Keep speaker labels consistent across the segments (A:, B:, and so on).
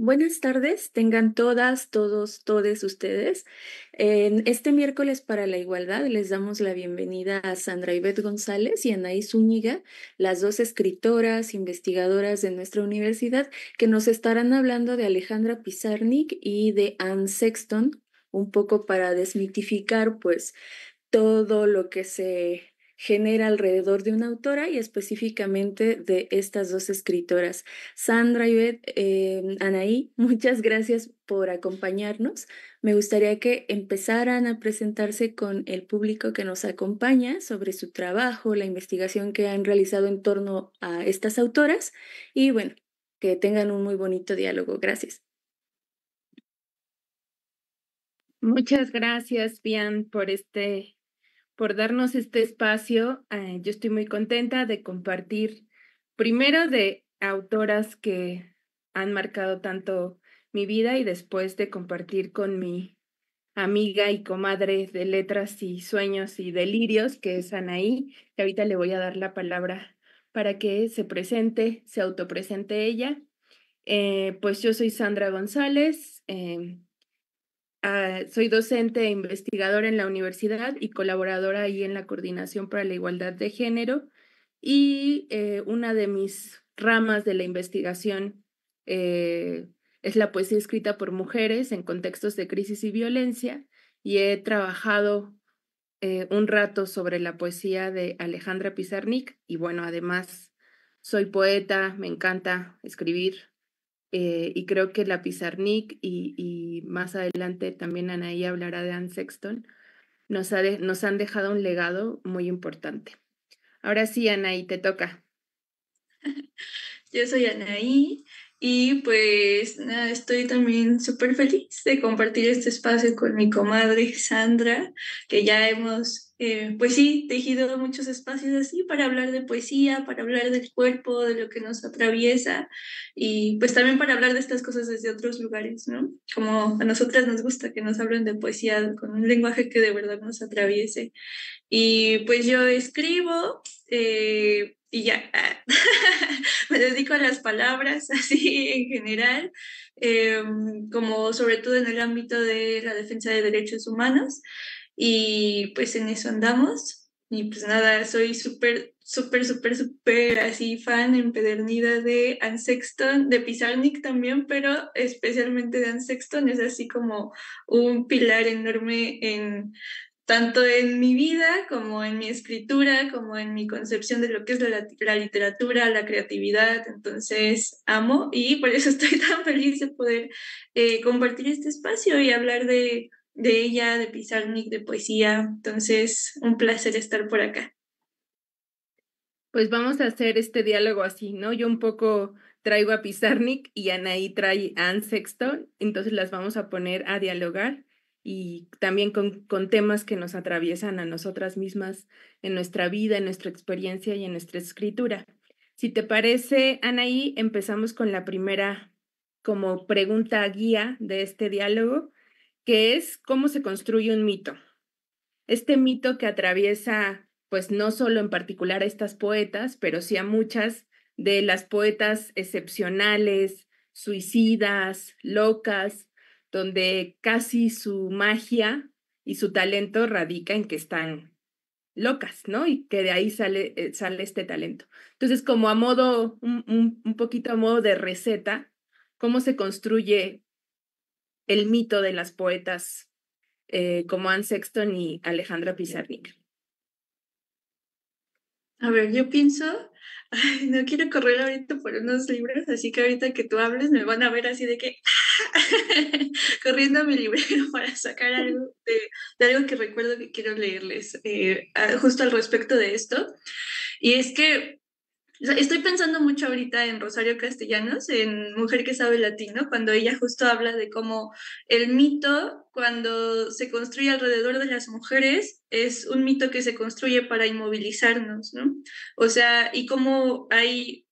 A: Buenas tardes, tengan todas, todos, todes ustedes. En este miércoles para la igualdad les damos la bienvenida a Sandra Ivette González y Anaí Zúñiga, las dos escritoras, investigadoras de nuestra universidad, que nos estarán hablando de Alejandra Pizarnik y de Anne Sexton, un poco para desmitificar, pues, todo lo que se genera alrededor de una autora y específicamente de estas dos escritoras. Sandra y Anaí, muchas gracias por acompañarnos. Me gustaría que empezaran a presentarse con el público que nos acompaña sobre su trabajo, la investigación que han realizado en torno a estas autoras y bueno, que tengan un muy bonito diálogo. Gracias.
B: Muchas gracias, Bian, por darnos este espacio. Yo estoy muy contenta de compartir, primero de autoras que han marcado tanto mi vida y después de compartir con mi amiga y comadre de letras y sueños y delirios, que es Anaí, que ahorita le voy a dar la palabra para que se presente, se autopresente ella. Pues yo soy Sandra González. Soy docente e investigadora en la universidad y colaboradora ahí en la Coordinación para la Igualdad de Género. Y una de mis ramas de la investigación es la poesía escrita por mujeres en contextos de crisis y violencia. Y he trabajado un rato sobre la poesía de Alejandra Pizarnik. Y bueno, además soy poeta, me encanta escribir. Y creo que la Pizarnik y más adelante también Anaí hablará de Anne Sexton, nos han dejado un legado muy importante. Ahora sí, Anaí, te toca.
C: Yo soy Anaí y pues nada, estoy también súper feliz de compartir este espacio con mi comadre Sandra, que ya hemos, pues sí, tejido muchos espacios así para hablar de poesía, para hablar del cuerpo, de lo que nos atraviesa y pues también para hablar de estas cosas desde otros lugares, ¿no? Como a nosotras nos gusta que nos hablen de poesía con un lenguaje que de verdad nos atraviese. Y pues yo escribo y ya, me dedico a las palabras así en general, eh, como sobre todo en el ámbito de la defensa de derechos humanos y pues en eso andamos. Y pues nada, soy súper así fan empedernida de Anne Sexton, de Pizarnik también, pero especialmente de Anne Sexton, es así como un pilar enorme en tanto en mi vida como en mi escritura, como en mi concepción de lo que es la literatura, la creatividad. Entonces, amo y por eso estoy tan feliz de poder compartir este espacio y hablar de ella, de Pizarnik, de poesía. Entonces, un placer estar por acá.
B: Pues vamos a hacer este diálogo así, ¿no? Yo un poco traigo a Pizarnik y Anaí trae a Anne Sexton, entonces las vamos a poner a dialogar y también con temas que nos atraviesan a nosotras mismas en nuestra vida, en nuestra experiencia y en nuestra escritura. Si te parece, Anaí, empezamos con la primera como pregunta guía de este diálogo, que es ¿cómo se construye un mito? Este mito que atraviesa, pues no solo en particular a estas poetas, pero sí a muchas de las poetas excepcionales, suicidas, locas, donde casi su magia y su talento radica en que están locas, ¿no? Y que de ahí sale este talento. Entonces, como a modo, un poquito a modo de receta, ¿cómo se construye el mito de las poetas como Anne Sexton y Alejandra Pizarnik?
C: A ver, yo pienso, ay, no quiero correr ahorita por unos libros, así que ahorita que tú hables me van a ver así de que corriendo a mi librero para sacar algo de algo que recuerdo que quiero leerles justo al respecto de esto. Y es que o sea, estoy pensando mucho ahorita en Rosario Castellanos, en Mujer que sabe latino, cuando ella justo habla de cómo el mito, cuando se construye alrededor de las mujeres, es un mito que se construye para inmovilizarnos, ¿no? O sea, y cómo hay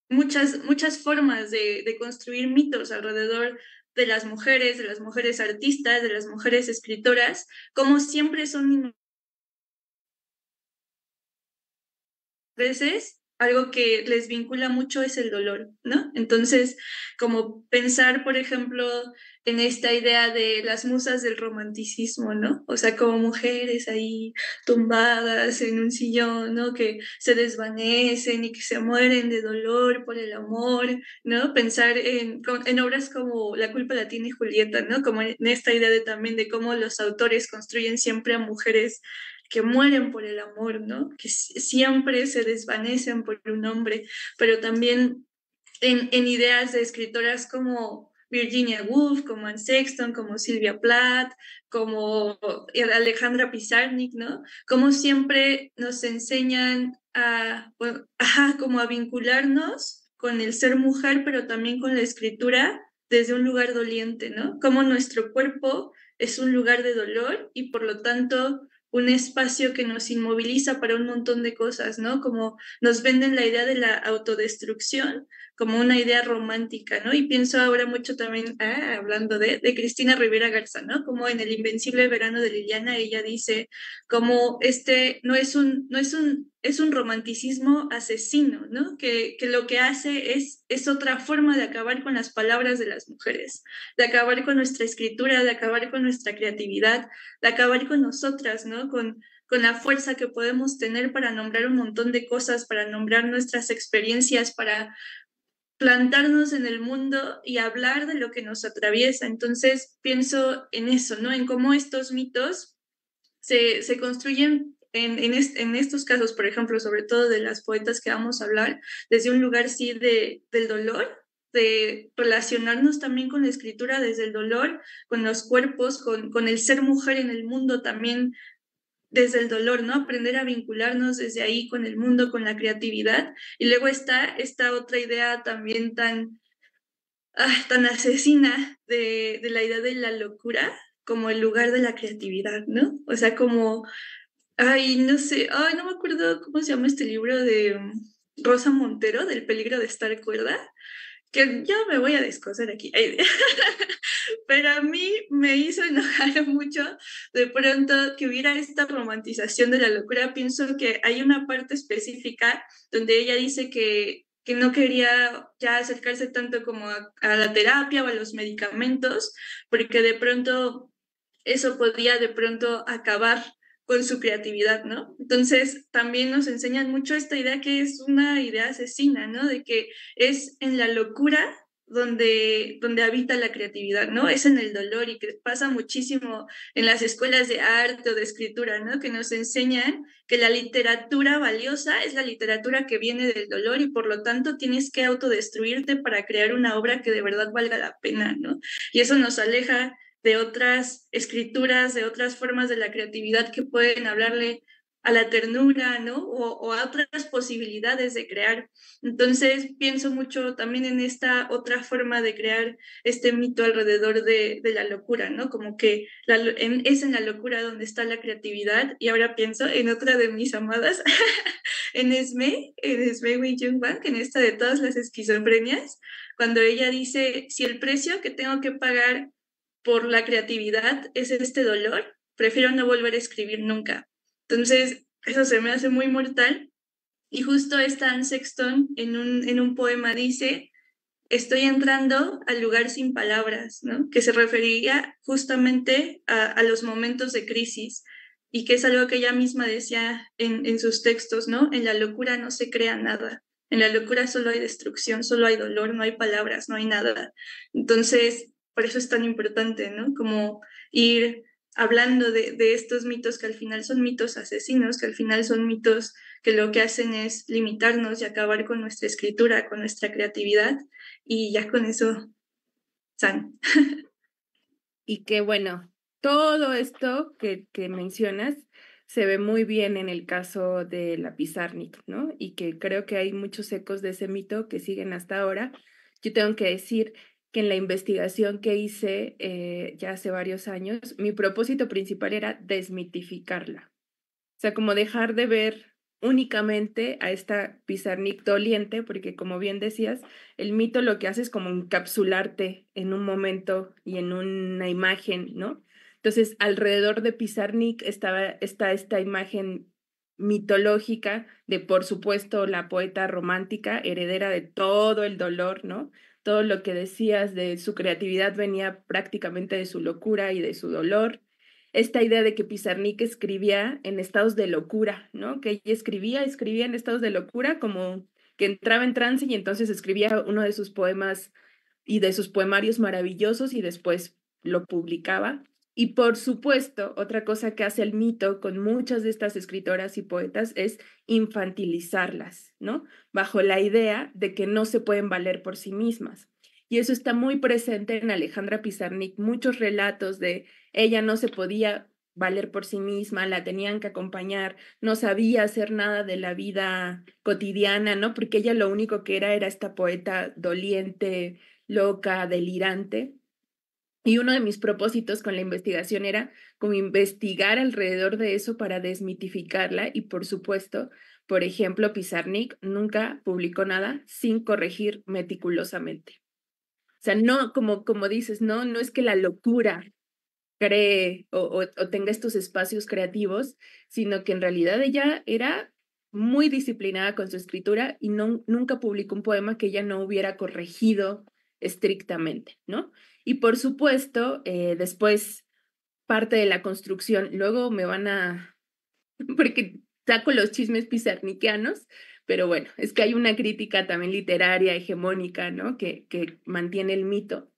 C: muchas formas de construir mitos alrededor de las mujeres artistas, de las mujeres escritoras, como siempre son veces algo que les vincula mucho es el dolor, ¿no? Entonces, como pensar, por ejemplo, en esta idea de las musas del romanticismo, ¿no? O sea, como mujeres ahí tumbadas en un sillón, ¿no? Que se desvanecen y que se mueren de dolor por el amor, ¿no? Pensar en obras como La culpa la tiene Julieta, ¿no? Como en esta idea de también de cómo los autores construyen siempre a mujeres que mueren por el amor, ¿no? Que siempre se desvanecen por un hombre, pero también en ideas de escritoras como Virginia Woolf, como Anne Sexton, como Sylvia Plath, como Alejandra Pizarnik, ¿no? Como siempre nos enseñan a, bueno, como a vincularnos con el ser mujer, pero también con la escritura desde un lugar doliente, ¿no? Como nuestro cuerpo es un lugar de dolor y por lo tanto un espacio que nos inmoviliza para un montón de cosas, ¿no? Como nos venden la idea de la autodestrucción como una idea romántica, ¿no? Y pienso ahora mucho también, hablando de Cristina Rivera Garza, ¿no? Como en El Invencible Verano de Liliana, ella dice como este es un romanticismo asesino, ¿no? Que lo que hace es otra forma de acabar con las palabras de las mujeres, de acabar con nuestra escritura, de acabar con nuestra creatividad, de acabar con nosotras, ¿no? Con la fuerza que podemos tener para nombrar un montón de cosas, para nombrar nuestras experiencias, para plantarnos en el mundo y hablar de lo que nos atraviesa. Entonces pienso en eso, ¿no? En cómo estos mitos se construyen en estos casos, por ejemplo, sobre todo de las poetas que vamos a hablar, desde un lugar sí del dolor, de relacionarnos también con la escritura desde el dolor, con los cuerpos, con el ser mujer en el mundo también desde el dolor, ¿no? Aprender a vincularnos desde ahí con el mundo, con la creatividad. Y luego está esta otra idea también tan asesina de la idea de la locura como el lugar de la creatividad, ¿no? O sea, como, ay, no sé, ay, no me acuerdo cómo se llama este libro de Rosa Montero, del peligro de estar cuerda, que ya me voy a descoser aquí. Pero a mí me hizo enojar mucho de pronto que hubiera esta romantización de la locura. Pienso que hay una parte específica donde ella dice que no quería ya acercarse tanto como a la terapia o a los medicamentos, porque de pronto eso podía de pronto acabar con su creatividad, ¿no? Entonces, también nos enseñan mucho esta idea que es una idea asesina, ¿no? De que es en la locura donde habita la creatividad, ¿no? Es en el dolor y que pasa muchísimo en las escuelas de arte o de escritura, ¿no? Que nos enseñan que la literatura valiosa es la literatura que viene del dolor y por lo tanto tienes que autodestruirte para crear una obra que de verdad valga la pena, ¿no? Y eso nos aleja de otras escrituras, de otras formas de la creatividad que pueden hablarle a la ternura, ¿no? O a otras posibilidades de crear. Entonces, pienso mucho también en esta otra forma de crear este mito alrededor de la locura, ¿no? Como que es en la locura donde está la creatividad. Y ahora pienso en otra de mis amadas, en Esme Wei Jung Wang, en esta de todas las esquizofrenias, cuando ella dice, si el precio que tengo que pagar por la creatividad es este dolor, prefiero no volver a escribir nunca. Entonces, eso se me hace muy mortal. Y justo esta Anne Sexton en un poema dice, estoy entrando al lugar sin palabras, ¿no? Que se refería justamente a los momentos de crisis y que es algo que ella misma decía en sus textos, ¿no? En la locura no se crea nada. En la locura solo hay destrucción, solo hay dolor, no hay palabras, no hay nada. Entonces, por eso es tan importante, ¿no? Como ir hablando de estos mitos que al final son mitos asesinos, que al final son mitos que lo que hacen es limitarnos y acabar con nuestra escritura, con nuestra creatividad, y ya con eso, san.
B: Y que bueno, todo esto que mencionas se ve muy bien en el caso de la Pizarnik, ¿no? Y que creo que hay muchos ecos de ese mito que siguen hasta ahora. Yo tengo que decir que en la investigación que hice ya hace varios años, mi propósito principal era desmitificarla. O sea, como dejar de ver únicamente a esta Pizarnik doliente, porque como bien decías, el mito lo que hace es como encapsularte en un momento y en una imagen, ¿no? Entonces, alrededor de Pizarnik está esta imagen mitológica de, por supuesto, la poeta romántica, heredera de todo el dolor, ¿no? Todo lo que decías de su creatividad venía prácticamente de su locura y de su dolor. Esta idea de que Pizarnik escribía en estados de locura, ¿no? Que ella escribía en estados de locura, como que entraba en trance y entonces escribía uno de sus poemas y de sus poemarios maravillosos y después lo publicaba. Y por supuesto, otra cosa que hace el mito con muchas de estas escritoras y poetas es infantilizarlas, ¿no? Bajo la idea de que no se pueden valer por sí mismas. Y eso está muy presente en Alejandra Pizarnik, muchos relatos de ella no se podía valer por sí misma, la tenían que acompañar, no sabía hacer nada de la vida cotidiana, ¿no? Porque ella lo único que era esta poeta doliente, loca, delirante. Y uno de mis propósitos con la investigación era como investigar alrededor de eso para desmitificarla y por supuesto, por ejemplo, Pizarnik nunca publicó nada sin corregir meticulosamente. O sea, no, como dices, no es que la locura cree o tenga estos espacios creativos, sino que en realidad ella era muy disciplinada con su escritura y nunca publicó un poema que ella no hubiera corregido estrictamente, ¿no? Y por supuesto, después parte de la construcción, luego me van a, porque saco los chismes pizarniquianos, pero bueno, es que hay una crítica también literaria, hegemónica, ¿no? Que mantiene el mito.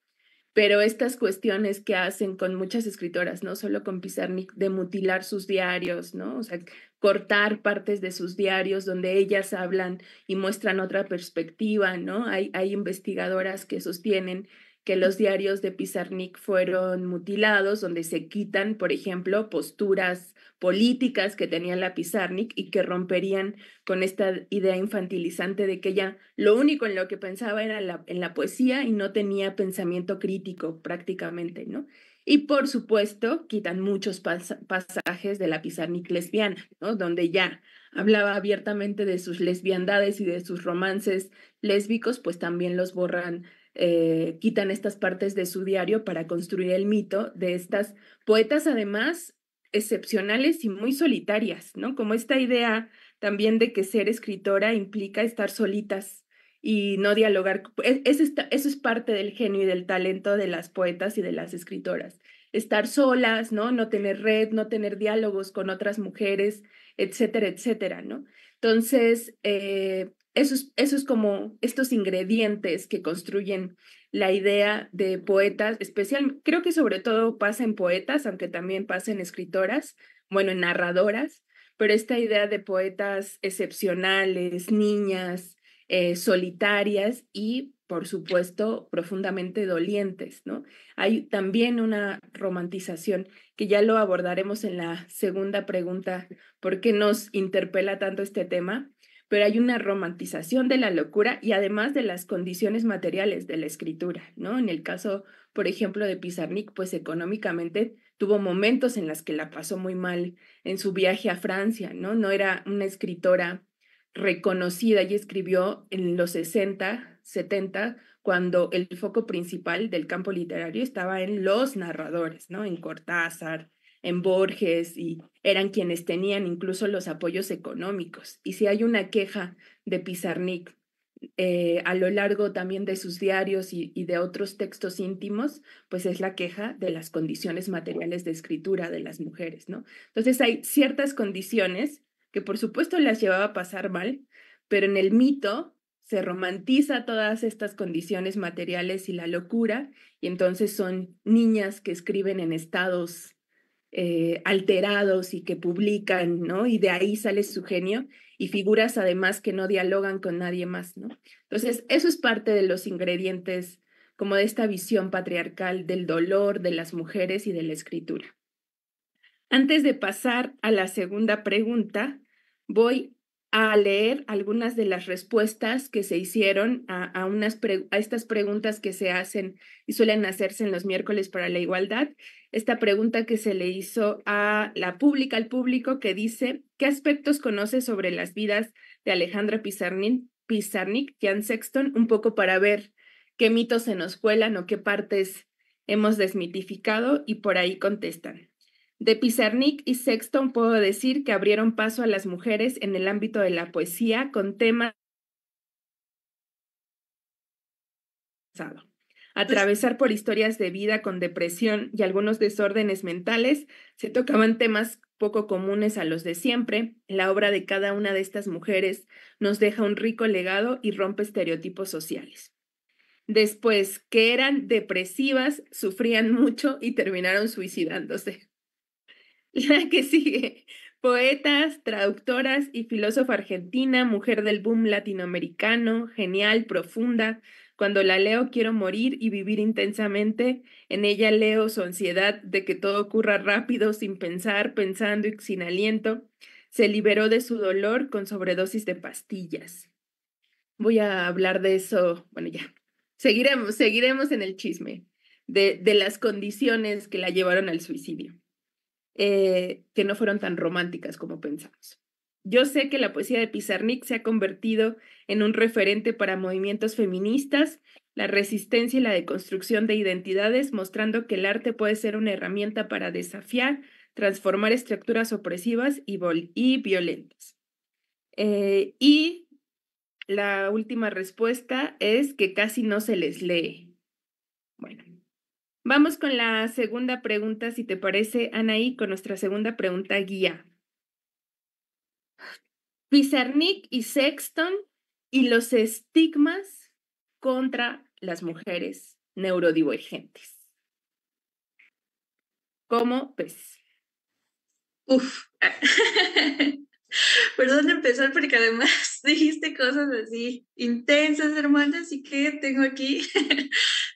B: Pero estas cuestiones que hacen con muchas escritoras, no solo con Pizarnik, de mutilar sus diarios, ¿no? O sea, cortar partes de sus diarios donde ellas hablan y muestran otra perspectiva, ¿no? Hay investigadoras que sostienen que los diarios de Pizarnik fueron mutilados, donde se quitan, por ejemplo, posturas políticas que tenía la Pizarnik y que romperían con esta idea infantilizante de que ella lo único en lo que pensaba era en la poesía y no tenía pensamiento crítico prácticamente, ¿no? Y por supuesto, quitan muchos pasajes de la Pizarnik lesbiana, ¿no? Donde ya hablaba abiertamente de sus lesbiandades y de sus romances lésbicos, pues también los borran, quitan estas partes de su diario para construir el mito de estas poetas, además excepcionales y muy solitarias, ¿no? Como esta idea también de que ser escritora implica estar solitas y no dialogar. Eso es parte del genio y del talento de las poetas y de las escritoras. Estar solas, ¿no? No tener red, no tener diálogos con otras mujeres, etcétera, etcétera, ¿no? Entonces, eso es como estos ingredientes que construyen la idea de poetas, creo que sobre todo pasa en poetas, aunque también pasa en escritoras, bueno, en narradoras, pero esta idea de poetas excepcionales, niñas, solitarias y, por supuesto, profundamente dolientes, ¿no? Hay también una romantización que ya lo abordaremos en la segunda pregunta, ¿por qué nos interpela tanto este tema? Pero hay una romantización de la locura y además de las condiciones materiales de la escritura, ¿no? En el caso, por ejemplo, de Pizarnik, pues económicamente tuvo momentos en los que la pasó muy mal en su viaje a Francia, ¿no? No era una escritora reconocida y escribió en los 60, 70, cuando el foco principal del campo literario estaba en los narradores, ¿no? En Cortázar, en Borges, y eran quienes tenían incluso los apoyos económicos. Y si hay una queja de Pizarnik a lo largo también de sus diarios y de otros textos íntimos, pues es la queja de las condiciones materiales de escritura de las mujeres, ¿no? Entonces hay ciertas condiciones que por supuesto las llevaba a pasar mal, pero en el mito se romantiza todas estas condiciones materiales y la locura, y entonces son niñas que escriben en estados alterados y que publican, ¿no? Y de ahí sale su genio y figuras además que no dialogan con nadie más, ¿no? Entonces, eso es parte de los ingredientes como de esta visión patriarcal del dolor de las mujeres y de la escritura. Antes de pasar a la segunda pregunta, voy a leer algunas de las respuestas que se hicieron a estas preguntas que se hacen y suelen hacerse en los miércoles para la igualdad. Esta pregunta que se le hizo al público que dice, ¿qué aspectos conoce sobre las vidas de Alejandra Pizarnik, Jan Sexton? Un poco para ver qué mitos se nos cuelan o qué partes hemos desmitificado y por ahí contestan. De Pizarnik y Sexton puedo decir que abrieron paso a las mujeres en el ámbito de la poesía con temas atravesar por historias de vida con depresión y algunos desórdenes mentales, se tocaban temas poco comunes a los de siempre. La obra de cada una de estas mujeres nos deja un rico legado y rompe estereotipos sociales. Después, que eran depresivas, sufrían mucho y terminaron suicidándose. La que sigue, poetas, traductoras y filósofa argentina, mujer del boom latinoamericano, genial, profunda. Cuando la leo quiero morir y vivir intensamente. En ella leo su ansiedad de que todo ocurra rápido, sin pensar, pensando y sin aliento. Se liberó de su dolor con sobredosis de pastillas. Voy a hablar de eso, bueno, ya. Seguiremos en el chisme de las condiciones que la llevaron al suicidio. Que no fueron tan románticas como pensamos. Yo sé que la poesía de Pizarnik se ha convertido en un referente para movimientos feministas, la resistencia y la deconstrucción de identidades, mostrando que el arte puede ser una herramienta para desafiar, transformar estructuras opresivas y violentas. Y la última respuesta es que casi no se les lee. Bueno. Vamos con la segunda pregunta, si te parece, Anaí, con nuestra segunda pregunta guía. Pizarnik y Sexton y los estigmas contra las mujeres neurodivergentes. ¿Cómo ves?
C: Uf. ¿Por dónde empezar? Porque además dijiste cosas así intensas, hermanas, y que tengo aquí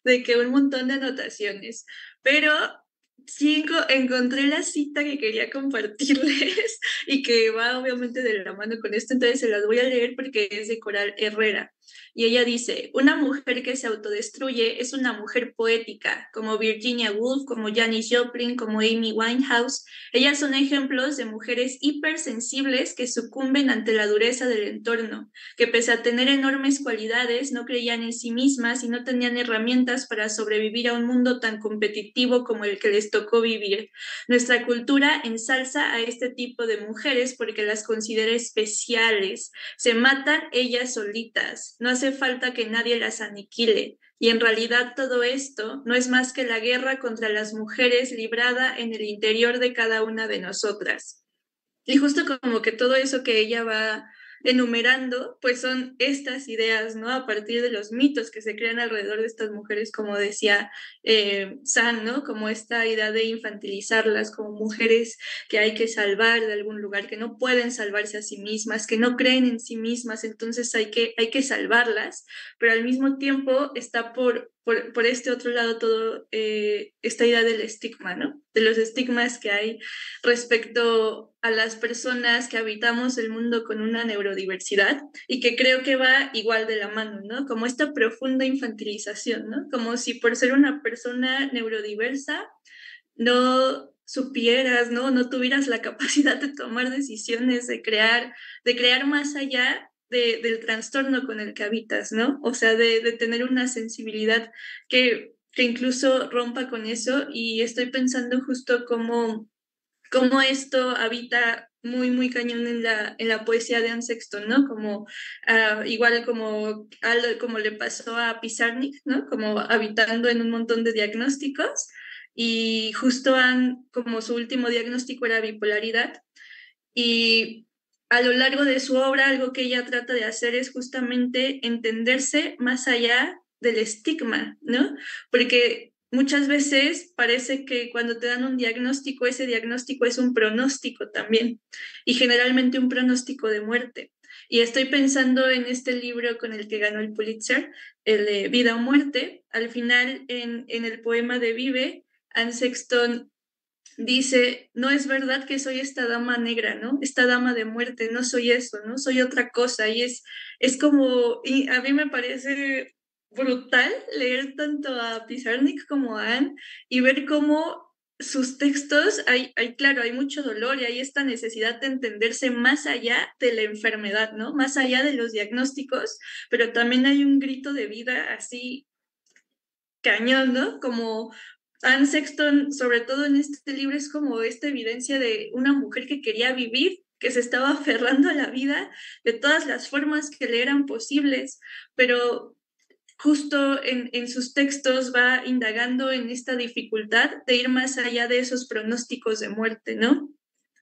C: de que un montón de anotaciones. Pero encontré la cita que quería compartirles y que va obviamente de la mano con esto, entonces se las voy a leer porque es de Coral Herrera. Y ella dice, una mujer que se autodestruye es una mujer poética, como Virginia Woolf, como Janis Joplin, como Amy Winehouse. Ellas son ejemplos de mujeres hipersensibles que sucumben ante la dureza del entorno, que pese a tener enormes cualidades, no creían en sí mismas y no tenían herramientas para sobrevivir a un mundo tan competitivo como el que les tocó vivir. Nuestra cultura ensalza a este tipo de mujeres porque las considera especiales. Se matan ellas solitas. No hace falta que nadie las aniquile. Y en realidad todo esto no es más que la guerra contra las mujeres librada en el interior de cada una de nosotras. Y justo como que todo eso que ella va enumerando, pues son estas ideas, ¿no? A partir de los mitos que se crean alrededor de estas mujeres, como decía San, ¿no? Como esta idea de infantilizarlas como mujeres que hay que salvar de algún lugar, que no pueden salvarse a sí mismas, que no creen en sí mismas, entonces hay que salvarlas, pero al mismo tiempo está por este otro lado todo esta idea del estigma, ¿no? De los estigmas que hay respecto a las personas que habitamos el mundo con una neurodiversidad y que creo que va igual de la mano, ¿no? Como esta profunda infantilización, ¿no? Como si por ser una persona neurodiversa no supieras, ¿no? No tuvieras la capacidad de tomar decisiones, de crear más allá del trastorno con el que habitas, ¿no? O sea, de tener una sensibilidad que incluso rompa con eso y estoy pensando justo cómo esto habita muy, muy cañón en la poesía de Anne Sexton, ¿no? Como, igual como le pasó a Pizarnik, ¿no? Como habitando en un montón de diagnósticos y justo Anne, como su último diagnóstico era bipolaridad y a lo largo de su obra algo que ella trata de hacer es justamente entenderse más allá del estigma, ¿no? Porque muchas veces parece que cuando te dan un diagnóstico, ese diagnóstico es un pronóstico también, y generalmente un pronóstico de muerte. Y estoy pensando en este libro con el que ganó el Pulitzer, el de Vida o Muerte. Al final, en el poema de Vive, Anne Sexton dice, no es verdad que soy esta dama negra, ¿no? Esta dama de muerte, no soy eso, ¿no? Soy otra cosa. Y es como, y a mí me parece brutal leer tanto a Pizarnik como a Anne y ver cómo sus textos, claro, hay mucho dolor y hay esta necesidad de entenderse más allá de la enfermedad, ¿no? Más allá de los diagnósticos, pero también hay un grito de vida así cañón, ¿no? Como Anne Sexton, sobre todo en este libro, es como esta evidencia de una mujer que quería vivir, que se estaba aferrando a la vida de todas las formas que le eran posibles, pero justo en sus textos va indagando en esta dificultad de ir más allá de esos pronósticos de muerte, ¿no?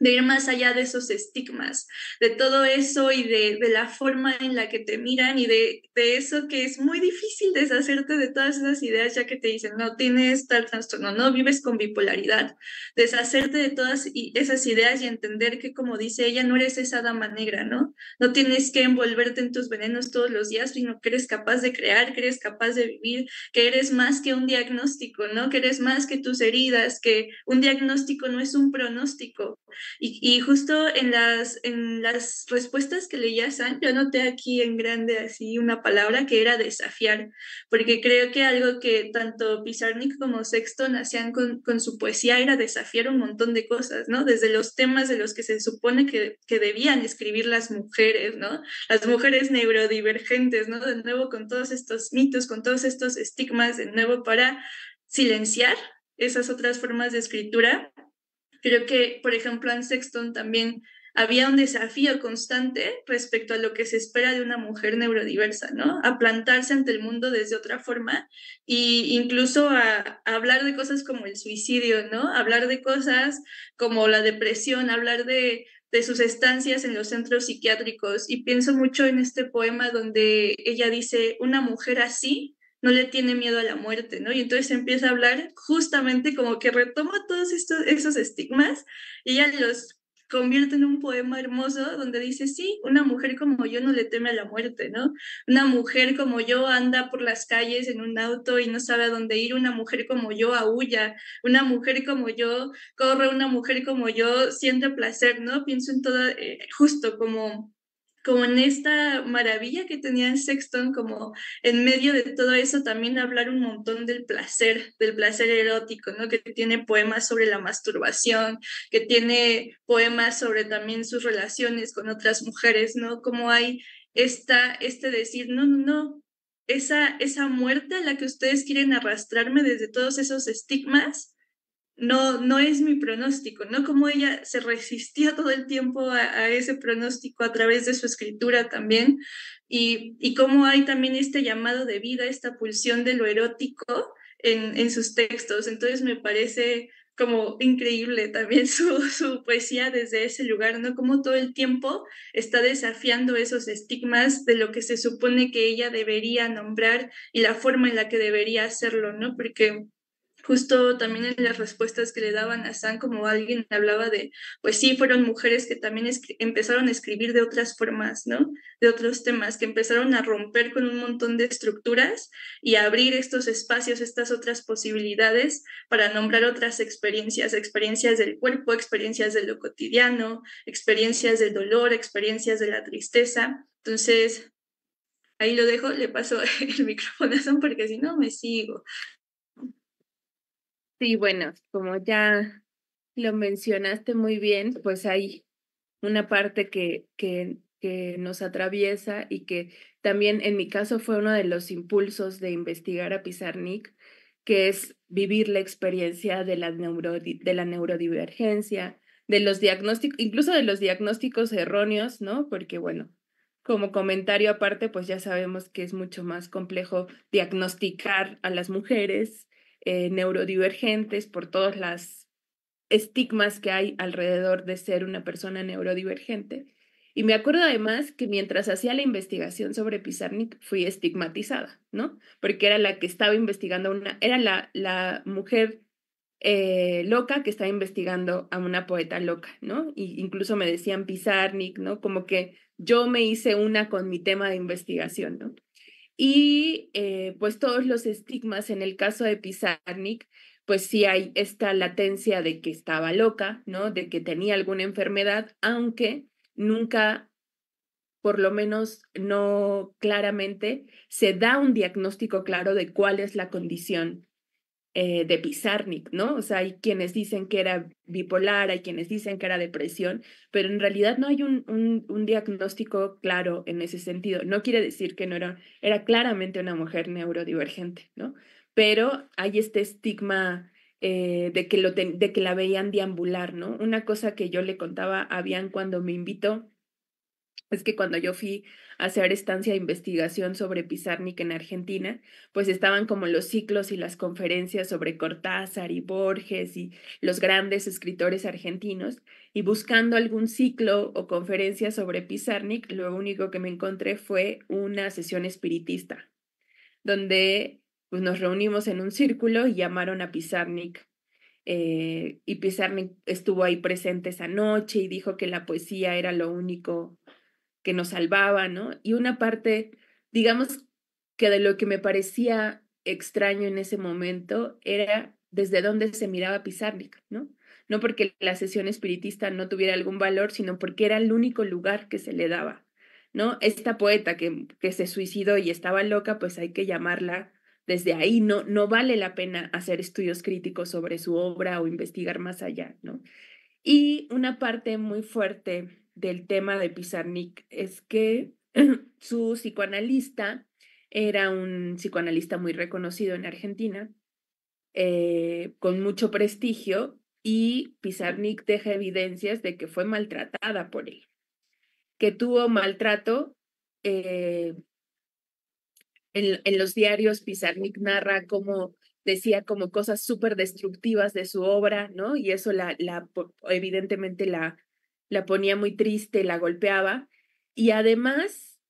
C: De ir más allá de esos estigmas, de todo eso y de la forma en la que te miran y de eso que es muy difícil deshacerte de todas esas ideas ya que te dicen, no, tienes tal trastorno, no, vives con bipolaridad, deshacerte de todas esas ideas y entender que como dice ella, no eres esa dama negra, ¿no? No tienes que envolverte en tus venenos todos los días, sino que eres capaz de crear, que eres capaz de vivir, que eres más que un diagnóstico, ¿no? Que eres más que tus heridas, que un diagnóstico no es un pronóstico. Y justo en las respuestas que leía San, yo anoté aquí en grande así una palabra que era desafiar, porque creo que algo que tanto Pizarnik como Sexton hacían con su poesía era desafiar un montón de cosas, ¿no? Desde los temas de los que se supone que debían escribir las mujeres, ¿no? Las mujeres neurodivergentes, ¿no? De nuevo con todos estos mitos, con todos estos estigmas, de nuevo para silenciar esas otras formas de escritura. Creo que, por ejemplo, en Sexton también había un desafío constante respecto a lo que se espera de una mujer neurodiversa, ¿no? A plantarse ante el mundo desde otra forma e incluso a hablar de cosas como el suicidio, ¿no? Hablar de cosas como la depresión, hablar de sus estancias en los centros psiquiátricos. Y pienso mucho en este poema donde ella dice, una mujer así no le tiene miedo a la muerte, ¿no? Y entonces empieza a hablar justamente como que retoma todos esos estigmas y ella los convierte en un poema hermoso donde dice, sí, una mujer como yo no le teme a la muerte, ¿no? Una mujer como yo anda por las calles en un auto y no sabe a dónde ir, una mujer como yo aúlla, una mujer como yo corre, una mujer como yo siente placer, ¿no? Pienso en todo, justo como en esta maravilla que tenía en Sexton, como en medio de todo eso también hablar un montón del placer erótico, ¿no? Que tiene poemas sobre la masturbación, que tiene poemas sobre también sus relaciones con otras mujeres, ¿no? Como hay este decir, no, no, no, esa muerte a la que ustedes quieren arrastrarme desde todos esos estigmas, no es mi pronóstico, ¿no? Como ella se resistió todo el tiempo a ese pronóstico a través de su escritura también, y cómo hay también este llamado de vida, esta pulsión de lo erótico en sus textos. Entonces me parece como increíble también su poesía desde ese lugar, ¿no? Como todo el tiempo está desafiando esos estigmas de lo que se supone que ella debería nombrar y la forma en la que debería hacerlo, ¿no? Porque justo también en las respuestas que le daban a San, como alguien hablaba de, pues sí, fueron mujeres que también empezaron a escribir de otras formas, ¿no? De otros temas, que empezaron a romper con un montón de estructuras y a abrir estos espacios, estas otras posibilidades para nombrar otras experiencias, experiencias del cuerpo, experiencias de lo cotidiano, experiencias del dolor, experiencias de la tristeza. Entonces, ahí lo dejo, le paso el micrófono a San porque si no me sigo.
B: Sí, bueno, como ya lo mencionaste muy bien, pues hay una parte que nos atraviesa y que también en mi caso fue uno de los impulsos de investigar a Pizarnik, que es vivir la experiencia de de la neurodivergencia, de los diagnósticos, incluso de los diagnósticos erróneos, ¿no? Porque bueno, como comentario aparte, pues ya sabemos que es mucho más complejo diagnosticar a las mujeres neurodivergentes por todas las estigmas que hay alrededor de ser una persona neurodivergente. Y me acuerdo además que mientras hacía la investigación sobre Pizarnik fui estigmatizada, ¿no? Porque era la que estaba investigando era la mujer loca que estaba investigando a una poeta loca, ¿no? Y incluso me decían Pizarnik, ¿no? Como que yo me hice una con mi tema de investigación, ¿no? Y pues todos los estigmas en el caso de Pizarnik, pues sí hay esta latencia de que estaba loca, ¿no? De que tenía alguna enfermedad, aunque nunca, por lo menos no claramente, se da un diagnóstico claro de cuál es la condición de Pizarnik, ¿no? O sea, hay quienes dicen que era bipolar, hay quienes dicen que era depresión, pero en realidad no hay un diagnóstico claro en ese sentido. No quiere decir que no era claramente una mujer neurodivergente, ¿no? Pero hay este estigma de que la veían deambular, ¿no? Una cosa que yo le contaba a Bian cuando me invitó es que cuando yo fui a hacer estancia de investigación sobre Pizarnik en Argentina, pues estaban como los ciclos y las conferencias sobre Cortázar y Borges y los grandes escritores argentinos, y buscando algún ciclo o conferencia sobre Pizarnik, lo único que me encontré fue una sesión espiritista, donde pues, nos reunimos en un círculo y llamaron a Pizarnik. Y Pizarnik estuvo ahí presente esa noche y dijo que la poesía era lo único que nos salvaba, ¿no? Y una parte, digamos que de lo que me parecía extraño en ese momento era desde dónde se miraba Pizarnik, ¿no? No porque la sesión espiritista no tuviera algún valor, sino porque era el único lugar que se le daba, ¿no? Esta poeta que se suicidó y estaba loca, pues hay que llamarla desde ahí, no vale la pena hacer estudios críticos sobre su obra o investigar más allá, ¿no? Y una parte muy fuerte del tema de Pizarnik es que su psicoanalista era un psicoanalista muy reconocido en Argentina, con mucho prestigio, y Pizarnik deja evidencias de que fue maltratada por él, que tuvo maltrato. En los diarios Pizarnik narra cómo decía como cosas súper destructivas de su obra, ¿no? Y eso evidentemente la ponía muy triste, la golpeaba. Y además,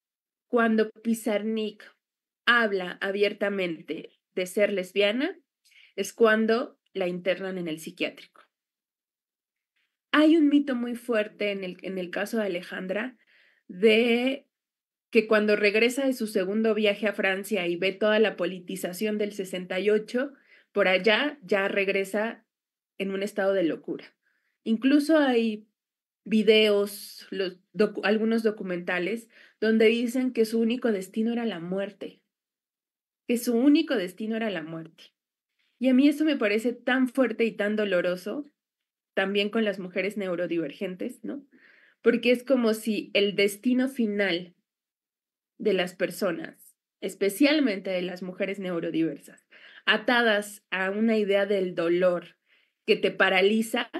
B: cuando Pizarnik habla abiertamente de ser lesbiana, es cuando la internan en el psiquiátrico. Hay un mito muy fuerte en el caso de Alejandra de que cuando regresa de su segundo viaje a Francia y ve toda la politización del 68, por allá ya regresa en un estado de locura. Incluso hay videos, algunos documentales, donde dicen que su único destino era la muerte, que su único destino era la muerte. Y a mí eso me parece tan fuerte y tan doloroso, también con las mujeres neurodivergentes, ¿no? Porque es como si el destino final de las personas, especialmente de las mujeres neurodiversas, atadas a una idea del dolor que te paraliza,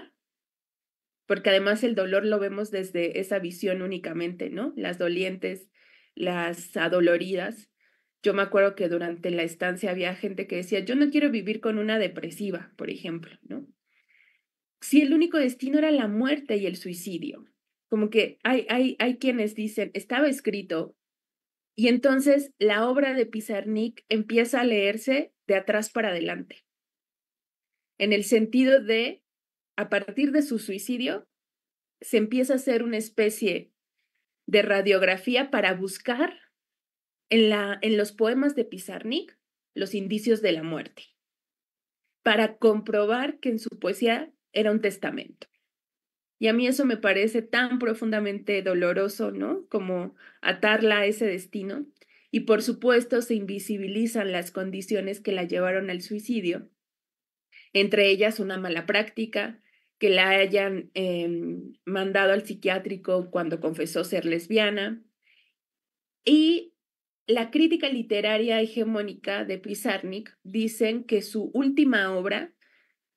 B: porque además el dolor lo vemos desde esa visión únicamente, ¿no? Las dolientes, las adoloridas. Yo me acuerdo que durante la estancia había gente que decía, yo no quiero vivir con una depresiva, por ejemplo, ¿no? Si el único destino era la muerte y el suicidio. Como que hay quienes dicen, estaba escrito. Y entonces la obra de Pizarnik empieza a leerse de atrás para adelante, en el sentido de, a partir de su suicidio, se empieza a hacer una especie de radiografía para buscar en los poemas de Pizarnik los indicios de la muerte, para comprobar que en su poesía era un testamento. Y a mí eso me parece tan profundamente doloroso, ¿no? Como atarla a ese destino. Y por supuesto se invisibilizan las condiciones que la llevaron al suicidio, entre ellas una mala práctica, que la hayan mandado al psiquiátrico cuando confesó ser lesbiana. Y la crítica literaria hegemónica de Pizarnik dicen que su última obra,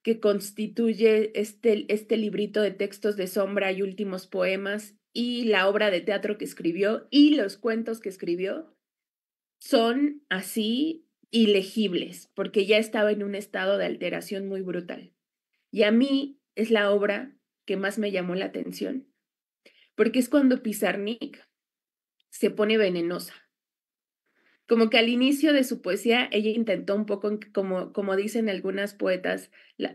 B: que constituye este librito de textos de sombra y últimos poemas, y la obra de teatro que escribió y los cuentos que escribió, son así ilegibles, porque ya estaba en un estado de alteración muy brutal. Y a mí es la obra que más me llamó la atención, porque es cuando Pizarnik se pone venenosa. Como que al inicio de su poesía ella intentó un poco, como dicen algunas poetas,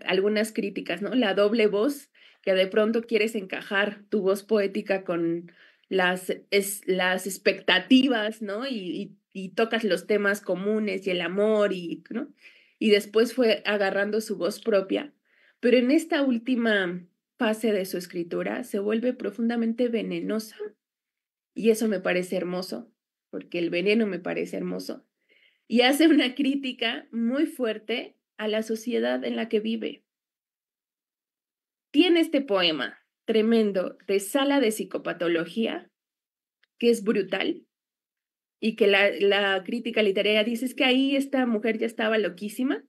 B: algunas críticas, ¿no? La doble voz, que de pronto quieres encajar tu voz poética con las expectativas, ¿no? Y tocas los temas comunes y el amor, ¿no? Y después fue agarrando su voz propia. Pero en esta última fase de su escritura se vuelve profundamente venenosa. Y eso me parece hermoso, porque el veneno me parece hermoso, y hace una crítica muy fuerte a la sociedad en la que vive. Tiene este poema tremendo de Sala de Psicopatología, que es brutal, y que la crítica literaria dice es que ahí esta mujer ya estaba loquísima,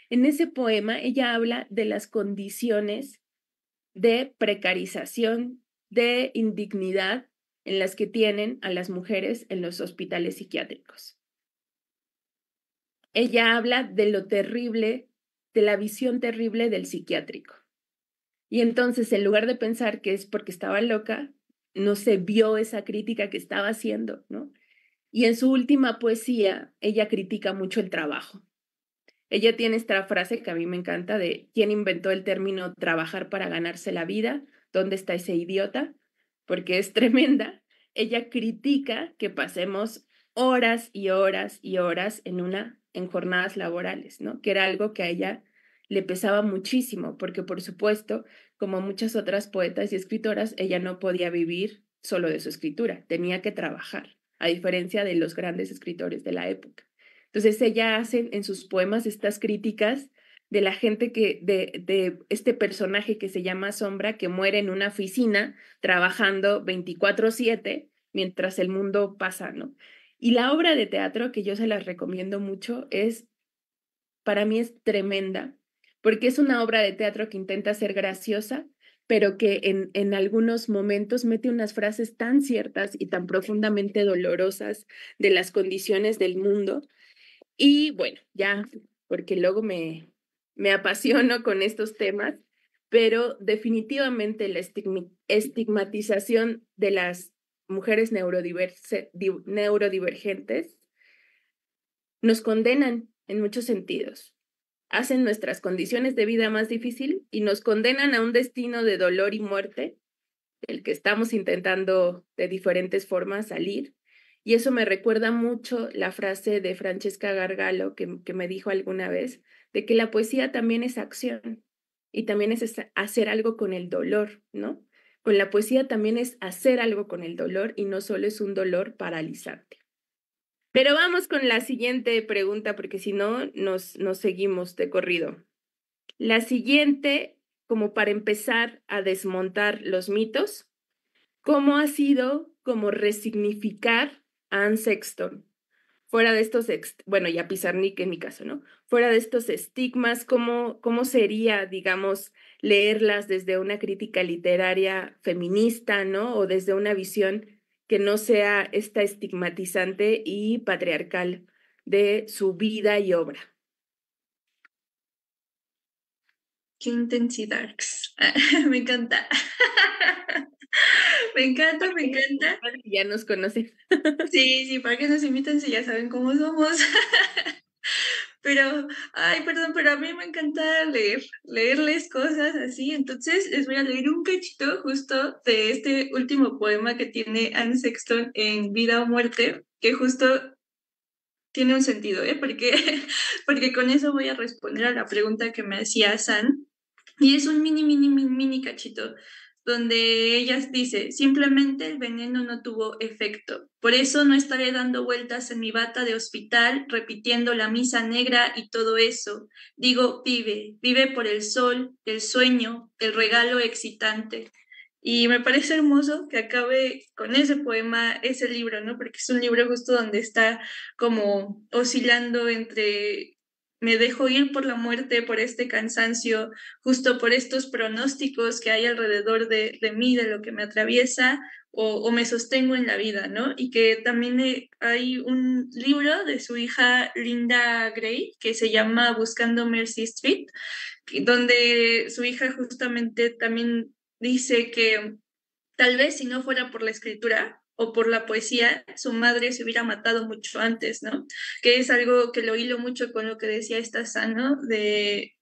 B: En ese poema ella habla de las condiciones de precarización, de indignidad en las que tienen a las mujeres en los hospitales psiquiátricos. Ella habla de lo terrible, de la visión terrible del psiquiátrico. Y entonces, en lugar de pensar que es porque estaba loca, no se vio esa crítica que estaba haciendo, ¿no? Y en su última poesía, ella critica mucho el trabajo. Ella tiene esta frase que a mí me encanta de ¿quién inventó el término trabajar para ganarse la vida? ¿Dónde está ese idiota? Porque es tremenda. Ella critica que pasemos horas y horas y horas en jornadas laborales, ¿no? Que era algo que a ella le pesaba muchísimo, porque por supuesto, como muchas otras poetas y escritoras, ella no podía vivir solo de su escritura, tenía que trabajar, a diferencia de los grandes escritores de la época. Entonces ella hace en sus poemas estas críticas de la gente de este personaje que se llama Sombra, que muere en una oficina trabajando 24/7 mientras el mundo pasa, ¿no? Y la obra de teatro, que yo se las recomiendo mucho, para mí es tremenda, porque es una obra de teatro que intenta ser graciosa, pero que en algunos momentos mete unas frases tan ciertas y tan profundamente dolorosas de las condiciones del mundo. Y bueno, ya, porque luego me apasiono con estos temas, pero definitivamente la estigmatización de las mujeres neurodivergentes nos condenan en muchos sentidos. Hacen nuestras condiciones de vida más difícil y nos condenan a un destino de dolor y muerte, del que estamos intentando de diferentes formas salir. Y eso me recuerda mucho la frase de Francesca Gargalo que me dijo alguna vez, de que la poesía también es acción y también es hacer algo con el dolor, ¿no? Con la poesía también es hacer algo con el dolor y no solo es un dolor paralizante. Pero vamos con la siguiente pregunta, porque si no, nos seguimos de corrido. La siguiente, como para empezar a desmontar los mitos, ¿cómo ha sido como resignificar a Anne Sexton? Fuera de estos, bueno, y a Pizarnik en mi caso, ¿no? Fuera de estos estigmas, ¿cómo sería, digamos, leerlas desde una crítica literaria feminista, ¿no? O desde una visión que no sea esta estigmatizante y patriarcal de su vida y obra.
C: Qué intensidad. Me encanta. Me encanta, me encanta.
B: Ya nos conocen.
C: Sí, para que nos inviten si ya saben cómo somos. Pero, ay, perdón, pero a mí me encanta leerles cosas así. Entonces, les voy a leer un cachito justo de este último poema que tiene Anne Sexton en Vida o Muerte, que justo tiene un sentido, ¿eh? Porque con eso voy a responder a la pregunta que me hacía San. Y es un mini cachito, donde ella dice, simplemente el veneno no tuvo efecto. Por eso no estaré dando vueltas en mi bata de hospital, repitiendo la misa negra y todo eso. Digo, vive por el sol, el sueño, el regalo excitante. Y me parece hermoso que acabe con ese poema, ese libro, ¿no? Porque es un libro justo donde está como oscilando entre me dejo ir por la muerte, por este cansancio, justo por estos pronósticos que hay alrededor de mí, de lo que me atraviesa, o me sostengo en la vida, ¿no? Y que también hay un libro de su hija Linda Gray que se llama Buscando Mercy Street, donde su hija justamente también dice que tal vez si no fuera por la escritura o por la poesía, su madre se hubiera matado mucho antes, ¿no? Que es algo que lo hilo mucho con lo que decía esta Sano, de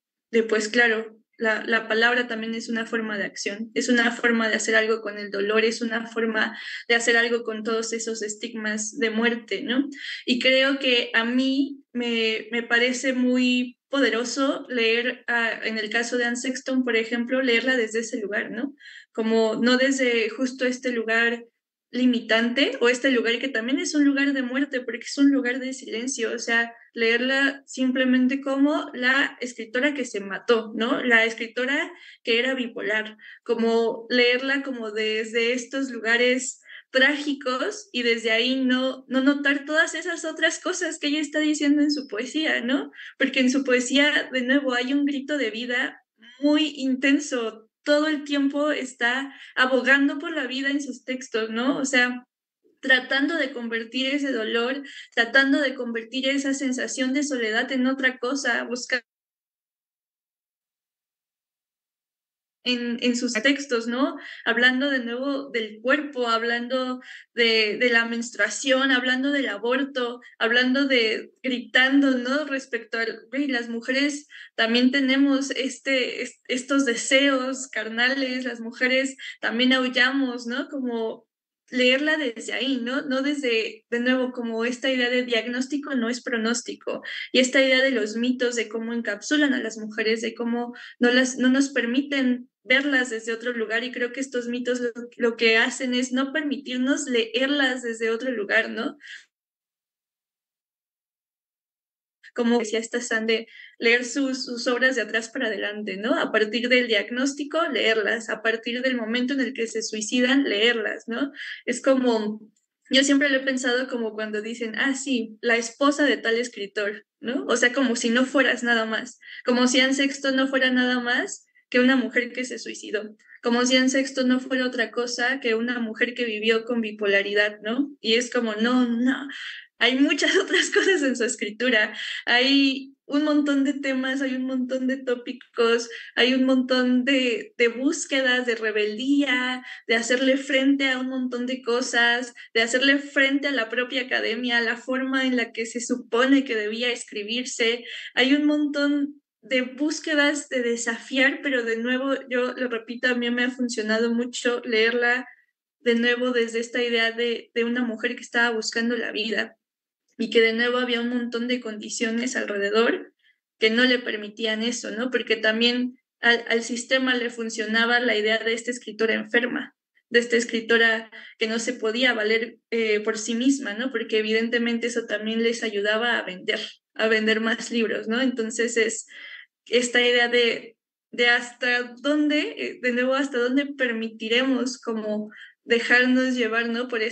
C: pues claro, la palabra también es una forma de acción, es una forma de hacer algo con el dolor, es una forma de hacer algo con todos esos estigmas de muerte, ¿no? Y creo que a mí me parece muy poderoso leer, en el caso de Anne Sexton, por ejemplo, leerla desde ese lugar, ¿no? Como no desde justo este lugar limitante o este lugar que también es un lugar de muerte porque es un lugar de silencio, o sea, leerla simplemente como la escritora que se mató, ¿no? La escritora que era bipolar, como leerla como desde estos lugares trágicos y desde ahí no notar todas esas otras cosas que ella está diciendo en su poesía, ¿no? Porque en su poesía, de nuevo, hay un grito de vida muy intenso, todo el tiempo está abogando por la vida en sus textos, ¿no? O sea, tratando de convertir ese dolor, tratando de convertir esa sensación de soledad en otra cosa, buscando en sus textos, ¿no? Hablando de nuevo del cuerpo, hablando de la menstruación, hablando del aborto, hablando gritando, ¿no? Respecto a las mujeres también tenemos estos deseos carnales, las mujeres también aullamos, ¿no? Como leerla desde ahí, ¿no? No desde, de nuevo, como esta idea de diagnóstico no es pronóstico, y esta idea de los mitos, de cómo encapsulan a las mujeres, de cómo no nos permiten verlas desde otro lugar, y creo que estos mitos lo que hacen es no permitirnos leerlas desde otro lugar, ¿no? Como decía esta Sande, leer sus obras de atrás para adelante, ¿no? A partir del diagnóstico, leerlas, a partir del momento en el que se suicidan, leerlas, ¿no? Es como, yo siempre lo he pensado como cuando dicen, ah, sí, la esposa de tal escritor, ¿no? O sea, como si no fueras nada más, como si Anne Sexton no fuera nada más que una mujer que se suicidó, como si Anne Sexton no fuera otra cosa que una mujer que vivió con bipolaridad, ¿no? Y es como, no, hay muchas otras cosas en su escritura, hay un montón de temas, hay un montón de tópicos, hay un montón de búsquedas, de rebeldía, de hacerle frente a un montón de cosas, de hacerle frente a la propia academia, a la forma en la que se supone que debía escribirse. Hay un montón de búsquedas de desafiar, pero de nuevo, yo lo repito, a mí me ha funcionado mucho leerla de nuevo desde esta idea de una mujer que estaba buscando la vida y que de nuevo había un montón de condiciones alrededor que no le permitían eso, ¿no? Porque también al sistema le funcionaba la idea de esta escritora enferma, de esta escritora que no se podía valer por sí misma, ¿no? Porque evidentemente eso también les ayudaba a vender más libros, ¿no? Entonces es esta idea de hasta dónde, de nuevo, hasta dónde permitiremos como dejarnos llevar, ¿no? Por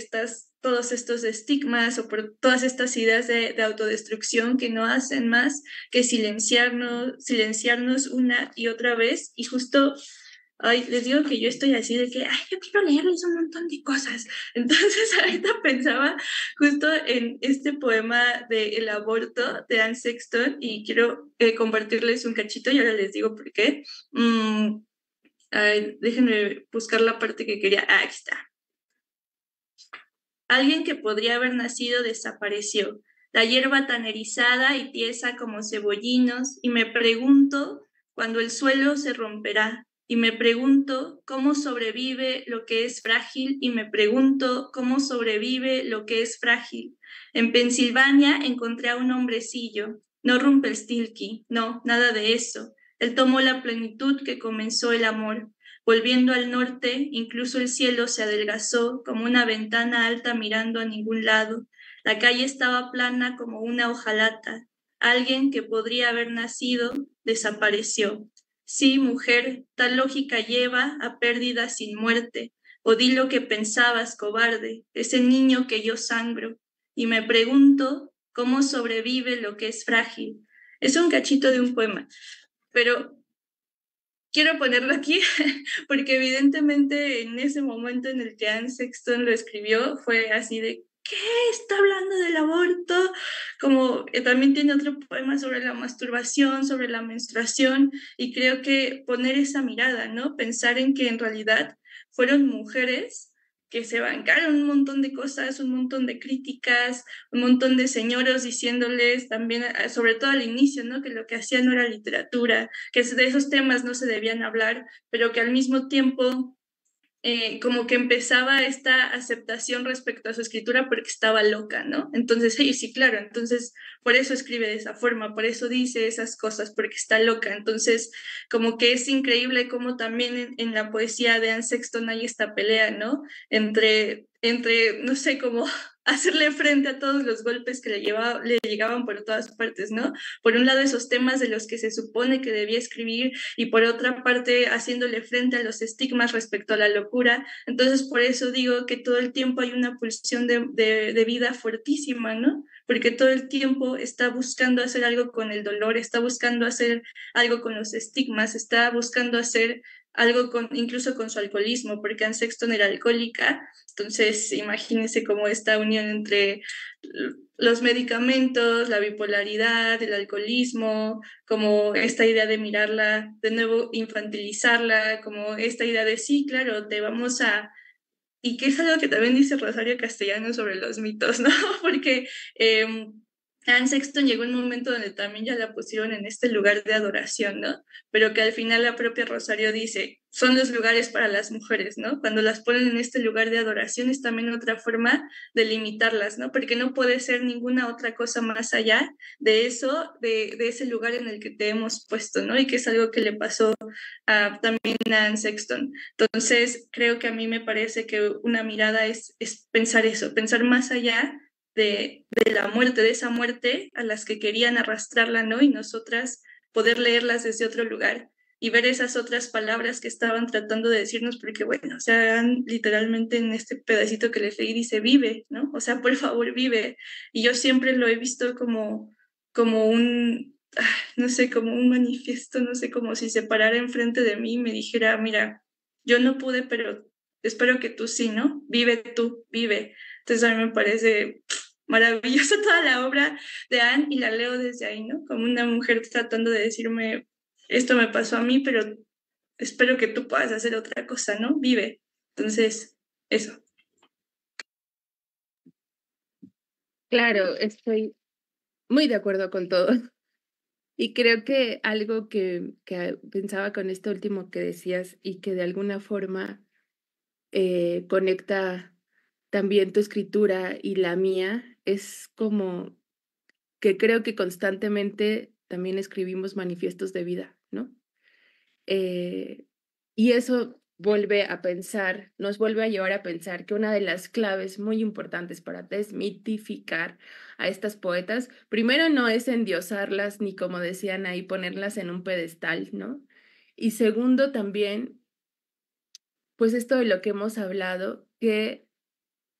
C: todos estos estigmas o por todas estas ideas de autodestrucción que no hacen más que silenciarnos una y otra vez. Y justo, ay, les digo que yo estoy así de que, ay, yo quiero leerles un montón de cosas. Entonces ahorita pensaba justo en este poema de El aborto de Anne Sexton y quiero compartirles un cachito y ahora les digo por qué. Ay, déjenme buscar la parte que quería. Ah, aquí está. Alguien que podría haber nacido desapareció, la hierba tan erizada y tiesa como cebollinos, y me pregunto cuando el suelo se romperá, y me pregunto cómo sobrevive lo que es frágil, y me pregunto cómo sobrevive lo que es frágil. En Pensilvania encontré a un hombrecillo, no Rumpelstiltskin, no, nada de eso. Él tomó la plenitud que comenzó el amor. Volviendo al norte, incluso el cielo se adelgazó como una ventana alta mirando a ningún lado. La calle estaba plana como una hojalata. Alguien que podría haber nacido desapareció. Sí, mujer, tal lógica lleva a pérdida sin muerte. O di lo que pensabas, cobarde, ese niño que yo sangro. Y me pregunto cómo sobrevive lo que es frágil. Es un cachito de un poema, pero quiero ponerlo aquí porque evidentemente en ese momento en el que Anne Sexton lo escribió fue así de ¿qué? ¿Está hablando del aborto? Como también tiene otro poema sobre la masturbación, sobre la menstruación, y creo que poner esa mirada, ¿no? Pensar en que en realidad fueron mujeres que se bancaron un montón de cosas, un montón de críticas, un montón de señoros diciéndoles también, sobre todo al inicio, ¿no? Que lo que hacían no era literatura, que de esos temas no se debían hablar, pero que al mismo tiempo como que empezaba esta aceptación respecto a su escritura porque estaba loca, ¿no? Entonces, sí, claro, entonces por eso escribe de esa forma, por eso dice esas cosas, porque está loca. Entonces, como que es increíble cómo también en la poesía de Anne Sexton hay esta pelea, ¿no? Entre entre, no sé, cómo hacerle frente a todos los golpes que le llegaban por todas partes, ¿no? Por un lado, esos temas de los que se supone que debía escribir y por otra parte, haciéndole frente a los estigmas respecto a la locura. Entonces, por eso digo que todo el tiempo hay una pulsión de vida fuertísima, ¿no? Porque todo el tiempo está buscando hacer algo con el dolor, está buscando hacer algo con los estigmas, está buscando hacer algo incluso con su alcoholismo, porque Anne Sexton era alcohólica. Entonces, imagínense cómo esta unión entre los medicamentos, la bipolaridad, el alcoholismo, como esta idea de mirarla, de nuevo infantilizarla, como esta idea de sí, claro, te vamos a... Y que es algo que también dice Rosario Castellanos sobre los mitos, ¿no? Porque Anne Sexton llegó en un momento donde también ya la pusieron en este lugar de adoración, ¿no? Pero que al final la propia Rosario dice, son los lugares para las mujeres, ¿no? Cuando las ponen en este lugar de adoración es también otra forma de limitarlas, ¿no? Porque no puede ser ninguna otra cosa más allá de eso, de ese lugar en el que te hemos puesto, ¿no? Y que es algo que le pasó también a Anne Sexton. Entonces, creo que a mí me parece que una mirada es pensar eso, pensar más allá de la muerte, de esa muerte a las que querían arrastrarla, ¿no? Y nosotras poder leerlas desde otro lugar y ver esas otras palabras que estaban tratando de decirnos, porque bueno, o sea, literalmente en este pedacito que les leí dice, vive, ¿no? O sea, por favor, vive. Y yo siempre lo he visto como un, no sé, como un manifiesto, no sé, como si se parara enfrente de mí y me dijera, mira, yo no pude, pero espero que tú sí, ¿no? Vive tú, vive. Entonces a mí me parece maravillosa toda la obra de Anne y la leo desde ahí, ¿no? Como una mujer tratando de decirme, esto me pasó a mí, pero espero que tú puedas hacer otra cosa, ¿no? Vive. Entonces, eso.
B: Claro, estoy muy de acuerdo con todo. Y creo que algo que pensaba con esto último que decías y que de alguna forma conecta también tu escritura y la mía, es como que creo que constantemente también escribimos manifiestos de vida, ¿no? Eh, y eso nos vuelve a llevar a pensar que una de las claves muy importantes para desmitificar a estas poetas, primero no es endiosarlas ni como decían ahí, ponerlas en un pedestal, ¿no? Y segundo también, pues esto de lo que hemos hablado, que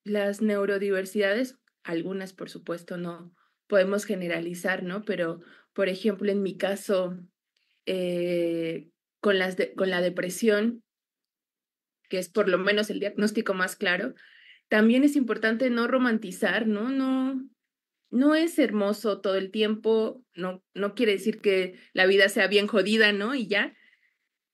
B: las neurodiversidades, algunas por supuesto no podemos generalizar, ¿no? Pero, por ejemplo, en mi caso, con la depresión, que es por lo menos el diagnóstico más claro, también es importante no romantizar, ¿no? No es hermoso todo el tiempo, no quiere decir que la vida sea bien jodida, ¿no? Y ya,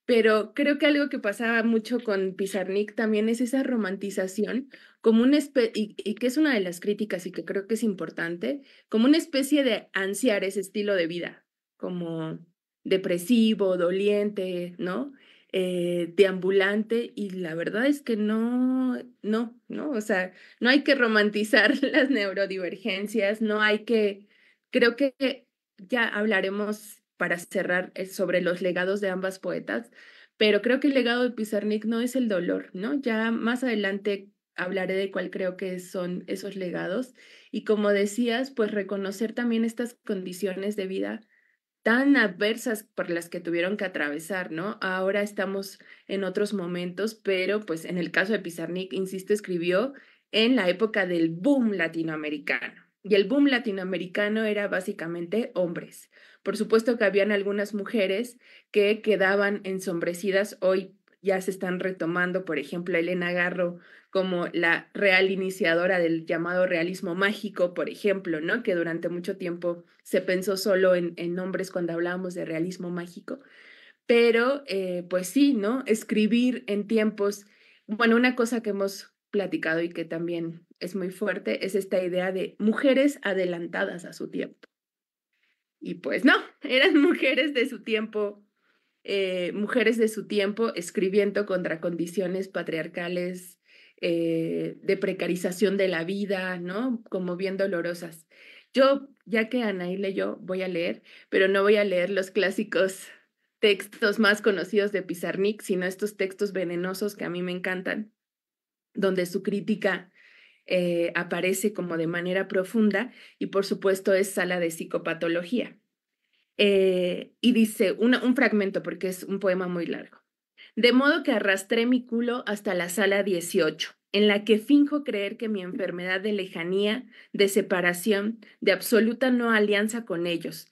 B: pero creo que algo que pasaba mucho con Pizarnik también es esa romantización, como y que es una de las críticas y que creo que es importante, como una especie de ansiar ese estilo de vida, como depresivo, doliente, ¿no? Deambulante, y la verdad es que no, o sea, no hay que romantizar las neurodivergencias, creo que ya hablaremos para cerrar sobre los legados de ambas poetas, pero creo que el legado de Pizarnik no es el dolor, ¿no? Ya más adelante hablaré de cuál creo que son esos legados. Y como decías, pues reconocer también estas condiciones de vida tan adversas por las que tuvieron que atravesar, ¿no? Ahora estamos en otros momentos, pero pues en el caso de Pizarnik, insisto, escribió en la época del boom latinoamericano. Y el boom latinoamericano era básicamente hombres. Por supuesto que habían algunas mujeres que quedaban ensombrecidas. Hoy ya se están retomando, por ejemplo, Elena Garro como la real iniciadora del llamado realismo mágico, por ejemplo, ¿no? Que durante mucho tiempo se pensó solo en hombres cuando hablábamos de realismo mágico. Pero, pues sí, ¿no? Escribir en tiempos, bueno, una cosa que hemos platicado y que también es muy fuerte es esta idea de mujeres adelantadas a su tiempo. Y pues no, eran mujeres de su tiempo escribiendo contra condiciones patriarcales, de precarización de la vida, ¿no? Como bien dolorosas. Yo, ya que Anaí leyó, voy a leer, pero no voy a leer los clásicos textos más conocidos de Pizarnik, sino estos textos venenosos que a mí me encantan, donde su crítica aparece como de manera profunda y por supuesto es Sala de Psicopatología. Y dice un fragmento porque es un poema muy largo. De modo que arrastré mi culo hasta la sala 18, en la que finjo creer que mi enfermedad de lejanía, de separación, de absoluta no alianza con ellos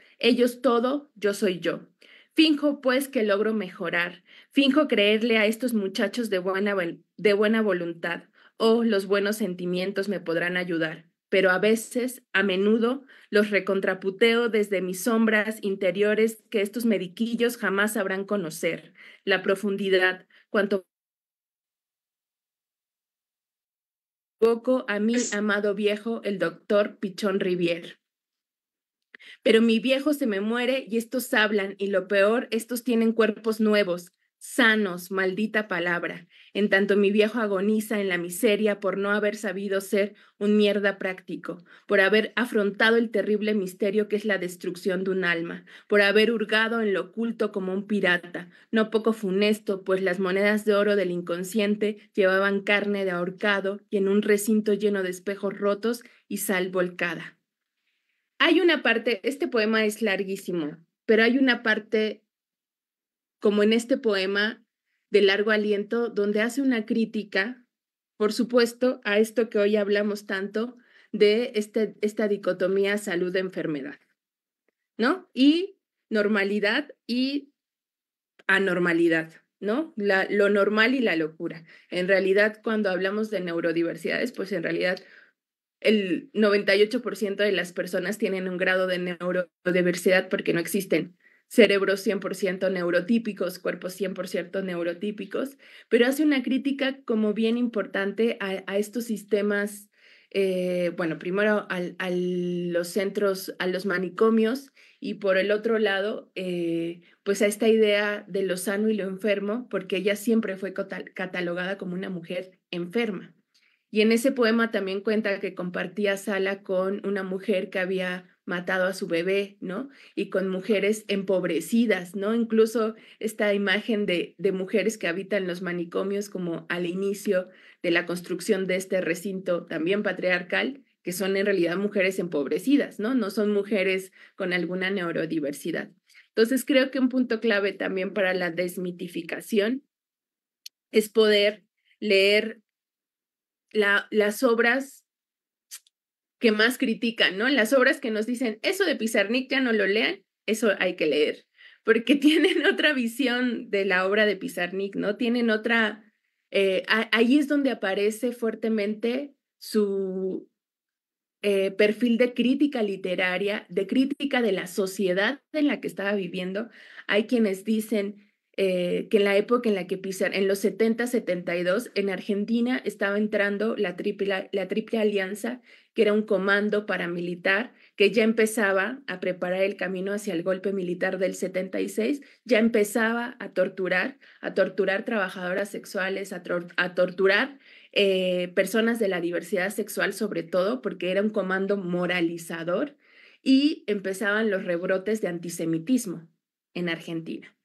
B: todo, yo soy yo. Finjo, pues, que logro mejorar, finjo creerle a estos muchachos de buena voluntad, los buenos sentimientos me podrán ayudar, pero a veces, a menudo, los recontraputeo desde mis sombras interiores que estos mediquillos jamás sabrán conocer la profundidad, cuanto poco a mi amado viejo, el doctor Pichón Rivier. Pero mi viejo se me muere y estos hablan, y lo peor, estos tienen cuerpos nuevos, sanos, maldita palabra, en tanto mi viejo agoniza en la miseria por no haber sabido ser un mierda práctico, por haber afrontado el terrible misterio que es la destrucción de un alma, por haber hurgado en lo oculto como un pirata, no poco funesto, pues las monedas de oro del inconsciente llevaban carne de ahorcado y en un recinto lleno de espejos rotos y sal volcada. Hay una parte, este poema es larguísimo, pero hay una parte, como en este poema de largo aliento, donde hace una crítica, por supuesto, a esto que hoy hablamos tanto de esta dicotomía salud-enfermedad, ¿no? Y normalidad y anormalidad, ¿no? Lo normal y la locura. En realidad, cuando hablamos de neurodiversidades, pues en realidad el 98% de las personas tienen un grado de neurodiversidad porque no existen cerebros 100% neurotípicos, cuerpos 100% neurotípicos, pero hace una crítica como bien importante a estos sistemas, bueno, primero a los centros, a los manicomios, y por el otro lado, pues a esta idea de lo sano y lo enfermo, porque ella siempre fue catalogada como una mujer enferma. Y en ese poema también cuenta que compartía sala con una mujer que había matado a su bebé, ¿no? Y con mujeres empobrecidas, ¿no? Incluso esta imagen de mujeres que habitan los manicomios como al inicio de la construcción de este recinto también patriarcal, que son en realidad mujeres empobrecidas, ¿no? No son mujeres con alguna neurodiversidad. Entonces creo que un punto clave también para la desmitificación es poder leer las obras que más critican, ¿no? Las obras que nos dicen, eso de Pizarnik ya no lo lean, eso hay que leer, porque tienen otra visión de la obra de Pizarnik, ¿no? Tienen otra, ahí es donde aparece fuertemente su perfil de crítica literaria, de crítica de la sociedad en la que estaba viviendo. Hay quienes dicen que en la época en la que en los 70, 72, en Argentina estaba entrando la triple alianza, que era un comando paramilitar que ya empezaba a preparar el camino hacia el golpe militar del 76, ya empezaba a torturar trabajadoras sexuales, a torturar personas de la diversidad sexual sobre todo, porque era un comando moralizador, y empezaban los rebrotes de antisemitismo en Argentina.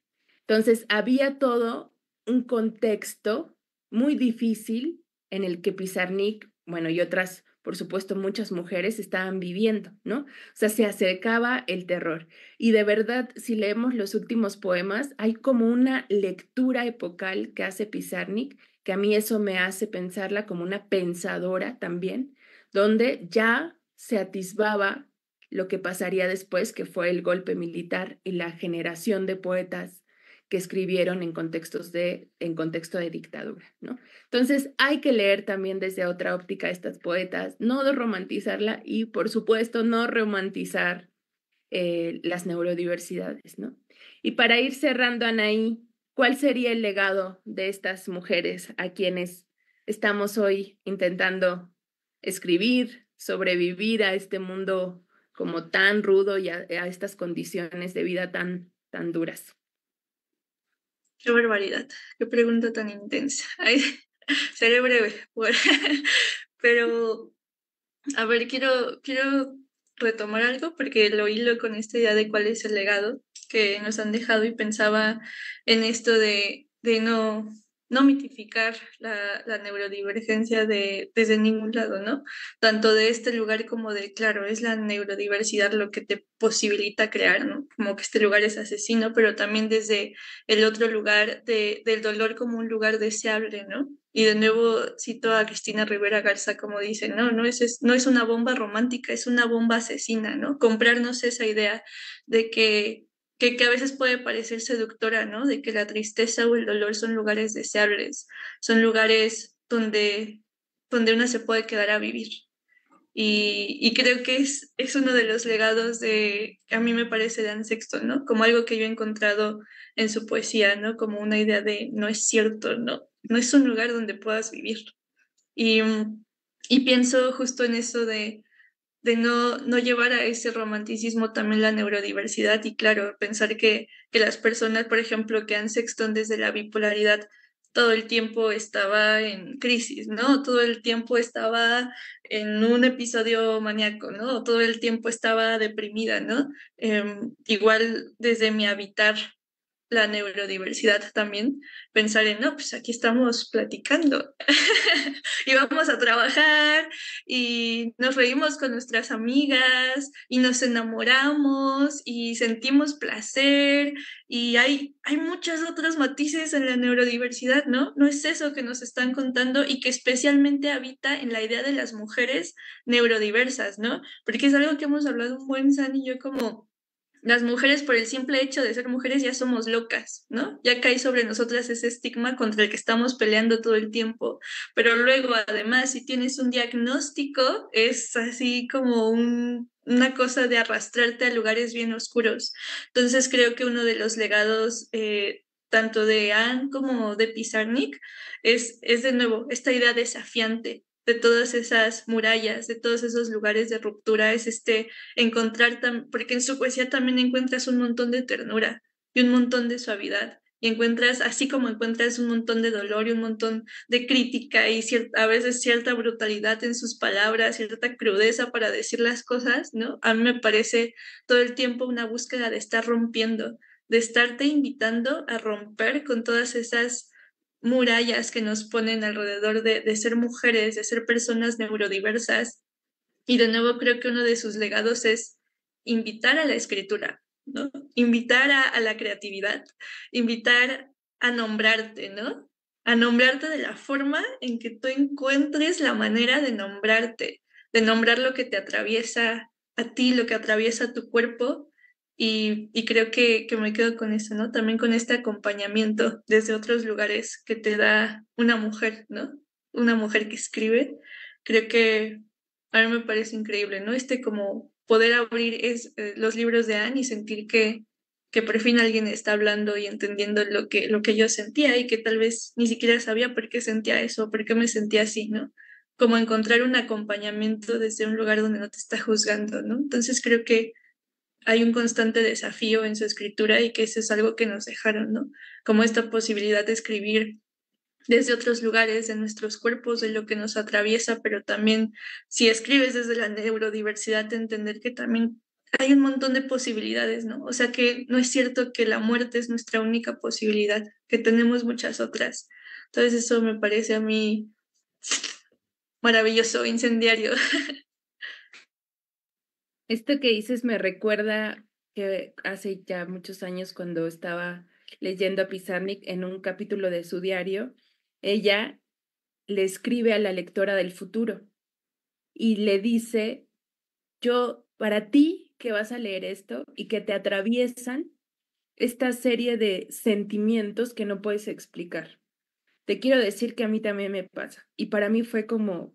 B: Entonces, había todo un contexto muy difícil en el que Pizarnik, bueno, y otras, por supuesto, muchas mujeres estaban viviendo, ¿no? O sea, se acercaba el terror. Y de verdad, si leemos los últimos poemas, hay como una lectura epocal que hace Pizarnik, que a mí eso me hace pensarla como una pensadora también, donde ya se atisbaba lo que pasaría después, que fue el golpe militar y la generación de poetas que escribieron en contexto de dictadura, ¿no? Entonces hay que leer también desde otra óptica a estas poetas, no de romantizarla y por supuesto no romantizar las neurodiversidades, ¿no? Y para ir cerrando, Anaí, ¿cuál sería el legado de estas mujeres a quienes estamos hoy intentando escribir, sobrevivir a este mundo como tan rudo y a estas condiciones de vida tan duras?
C: Qué barbaridad, qué pregunta tan intensa. Ay, seré breve, pero a ver, quiero retomar algo porque lo hilo con esta idea de cuál es el legado que nos han dejado y pensaba en esto de no no mitificar la neurodivergencia desde ningún lado, ¿no? Tanto de este lugar como de, claro, es la neurodiversidad lo que te posibilita crear, ¿no? Como que este lugar es asesino, pero también desde el otro lugar del dolor como un lugar deseable, ¿no? Y de nuevo cito a Cristina Rivera Garza como dice, no, no es una bomba romántica, es una bomba asesina, ¿no? Comprarnos esa idea de que a veces puede parecer seductora, ¿no? De que la tristeza o el dolor son lugares deseables, son lugares donde una se puede quedar a vivir. Y creo que es uno de los legados que a mí me parece de Anne Sexton, ¿no? Como algo que yo he encontrado en su poesía, ¿no? Como una idea de no es cierto, ¿no? No es un lugar donde puedas vivir. Y, y pienso justo en eso de no llevar a ese romanticismo también la neurodiversidad y claro, pensar que las personas, por ejemplo, que Anne Sexton desde la bipolaridad todo el tiempo estaba en crisis, ¿no? Todo el tiempo estaba en un episodio maníaco, ¿no? Todo el tiempo estaba deprimida, ¿no? Igual desde mi habitar la neurodiversidad también, pensar en, no, pues aquí estamos platicando y vamos a trabajar y nos reímos con nuestras amigas y nos enamoramos y sentimos placer y hay muchos otros matices en la neurodiversidad, ¿no? No es eso que nos están contando y que especialmente habita en la idea de las mujeres neurodiversas, ¿no? Porque es algo que hemos hablado un buen San y yo como las mujeres por el simple hecho de ser mujeres ya somos locas, ¿no? Ya cae sobre nosotras ese estigma contra el que estamos peleando todo el tiempo. Pero luego, además, si tienes un diagnóstico, es así como una cosa de arrastrarte a lugares bien oscuros. Entonces creo que uno de los legados, tanto de Anne como de Pizarnik, es de nuevo esta idea desafiante de todas esas murallas, de todos esos lugares de ruptura, es encontrar, porque en su poesía también encuentras un montón de ternura y un montón de suavidad. Y encuentras, así como encuentras un montón de dolor y un montón de crítica y a veces cierta brutalidad en sus palabras, cierta crudeza para decir las cosas, ¿no? A mí me parece todo el tiempo una búsqueda de estar rompiendo, de estarte invitando a romper con todas esas murallas que nos ponen alrededor de ser mujeres, de ser personas neurodiversas, y de nuevo creo que uno de sus legados es invitar a la escritura, ¿no? Invitar a la creatividad, invitar a nombrarte, ¿no? A nombrarte de la forma en que tú encuentres la manera de nombrar lo que te atraviesa a ti, lo que atraviesa tu cuerpo. Y creo que me quedo con eso, ¿no? También con este acompañamiento desde otros lugares que te da una mujer, ¿no? Una mujer que escribe. Creo que a mí me parece increíble, ¿no? Como poder abrir los libros de Anne y sentir que por fin alguien está hablando y entendiendo lo que yo sentía y que tal vez ni siquiera sabía por qué sentía eso, por qué me sentía así, ¿no? Como encontrar un acompañamiento desde un lugar donde no te está juzgando, ¿no? Entonces creo que hay un constante desafío en su escritura y que eso es algo que nos dejaron, ¿no? Como esta posibilidad de escribir desde otros lugares de nuestros cuerpos, de lo que nos atraviesa, pero también si escribes desde la neurodiversidad, de entender que también hay un montón de posibilidades, ¿no? O sea que no es cierto que la muerte es nuestra única posibilidad, que tenemos muchas otras. Entonces eso me parece a mí maravilloso, incendiario.
B: Esto que dices me recuerda que hace ya muchos años cuando estaba leyendo a Pizarnik en un capítulo de su diario, ella le escribe a la lectora del futuro y le dice, yo, para ti que vas a leer esto y que te atraviesan esta serie de sentimientos que no puedes explicar. Te quiero decir que a mí también me pasa. Y para mí fue como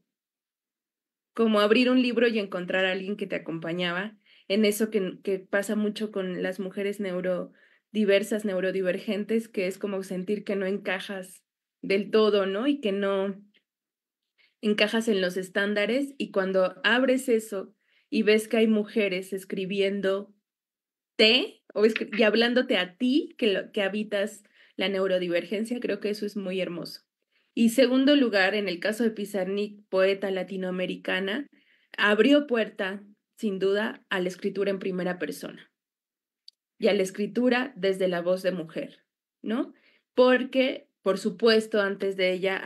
B: abrir un libro y encontrar a alguien que te acompañaba en eso que pasa mucho con las mujeres neurodiversas, neurodivergentes, que es como sentir que no encajas del todo, ¿no? Y que no encajas en los estándares. Y cuando abres eso y ves que hay mujeres escribiendo y hablándote a ti que habitas la neurodivergencia, creo que eso es muy hermoso. Y segundo lugar, en el caso de Pizarnik, poeta latinoamericana, abrió puerta, sin duda, a la escritura en primera persona y a la escritura desde la voz de mujer, ¿no? Porque por supuesto, antes de ella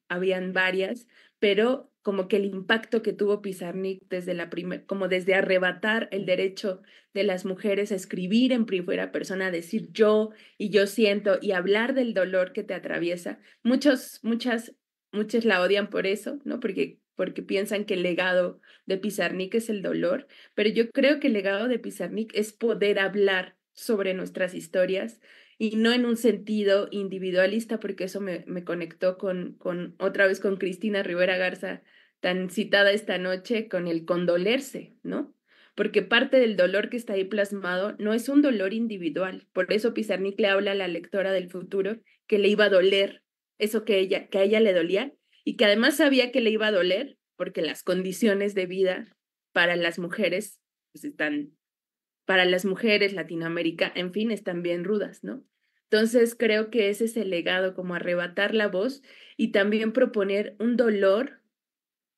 B: habían varias, pero como que el impacto que tuvo Pizarnik como desde arrebatar el derecho de las mujeres a escribir en primera persona, a decir yo y yo siento y hablar del dolor que te atraviesa. Muchas la odian por eso, ¿no? Porque piensan que el legado de Pizarnik es el dolor, pero yo creo que el legado de Pizarnik es poder hablar sobre nuestras historias y no en un sentido individualista, porque eso me conectó otra vez con Cristina Rivera Garza, tan citada esta noche, con el condolerse, ¿no? Porque parte del dolor que está ahí plasmado no es un dolor individual. Por eso Pizarnik le habla a la lectora del futuro que le iba a doler eso que a ella le dolía y que además sabía que le iba a doler porque las condiciones de vida para las mujeres pues para las mujeres, Latinoamérica, en fin, están bien rudas, ¿no? Entonces creo que ese es el legado, como arrebatar la voz y también proponer un dolor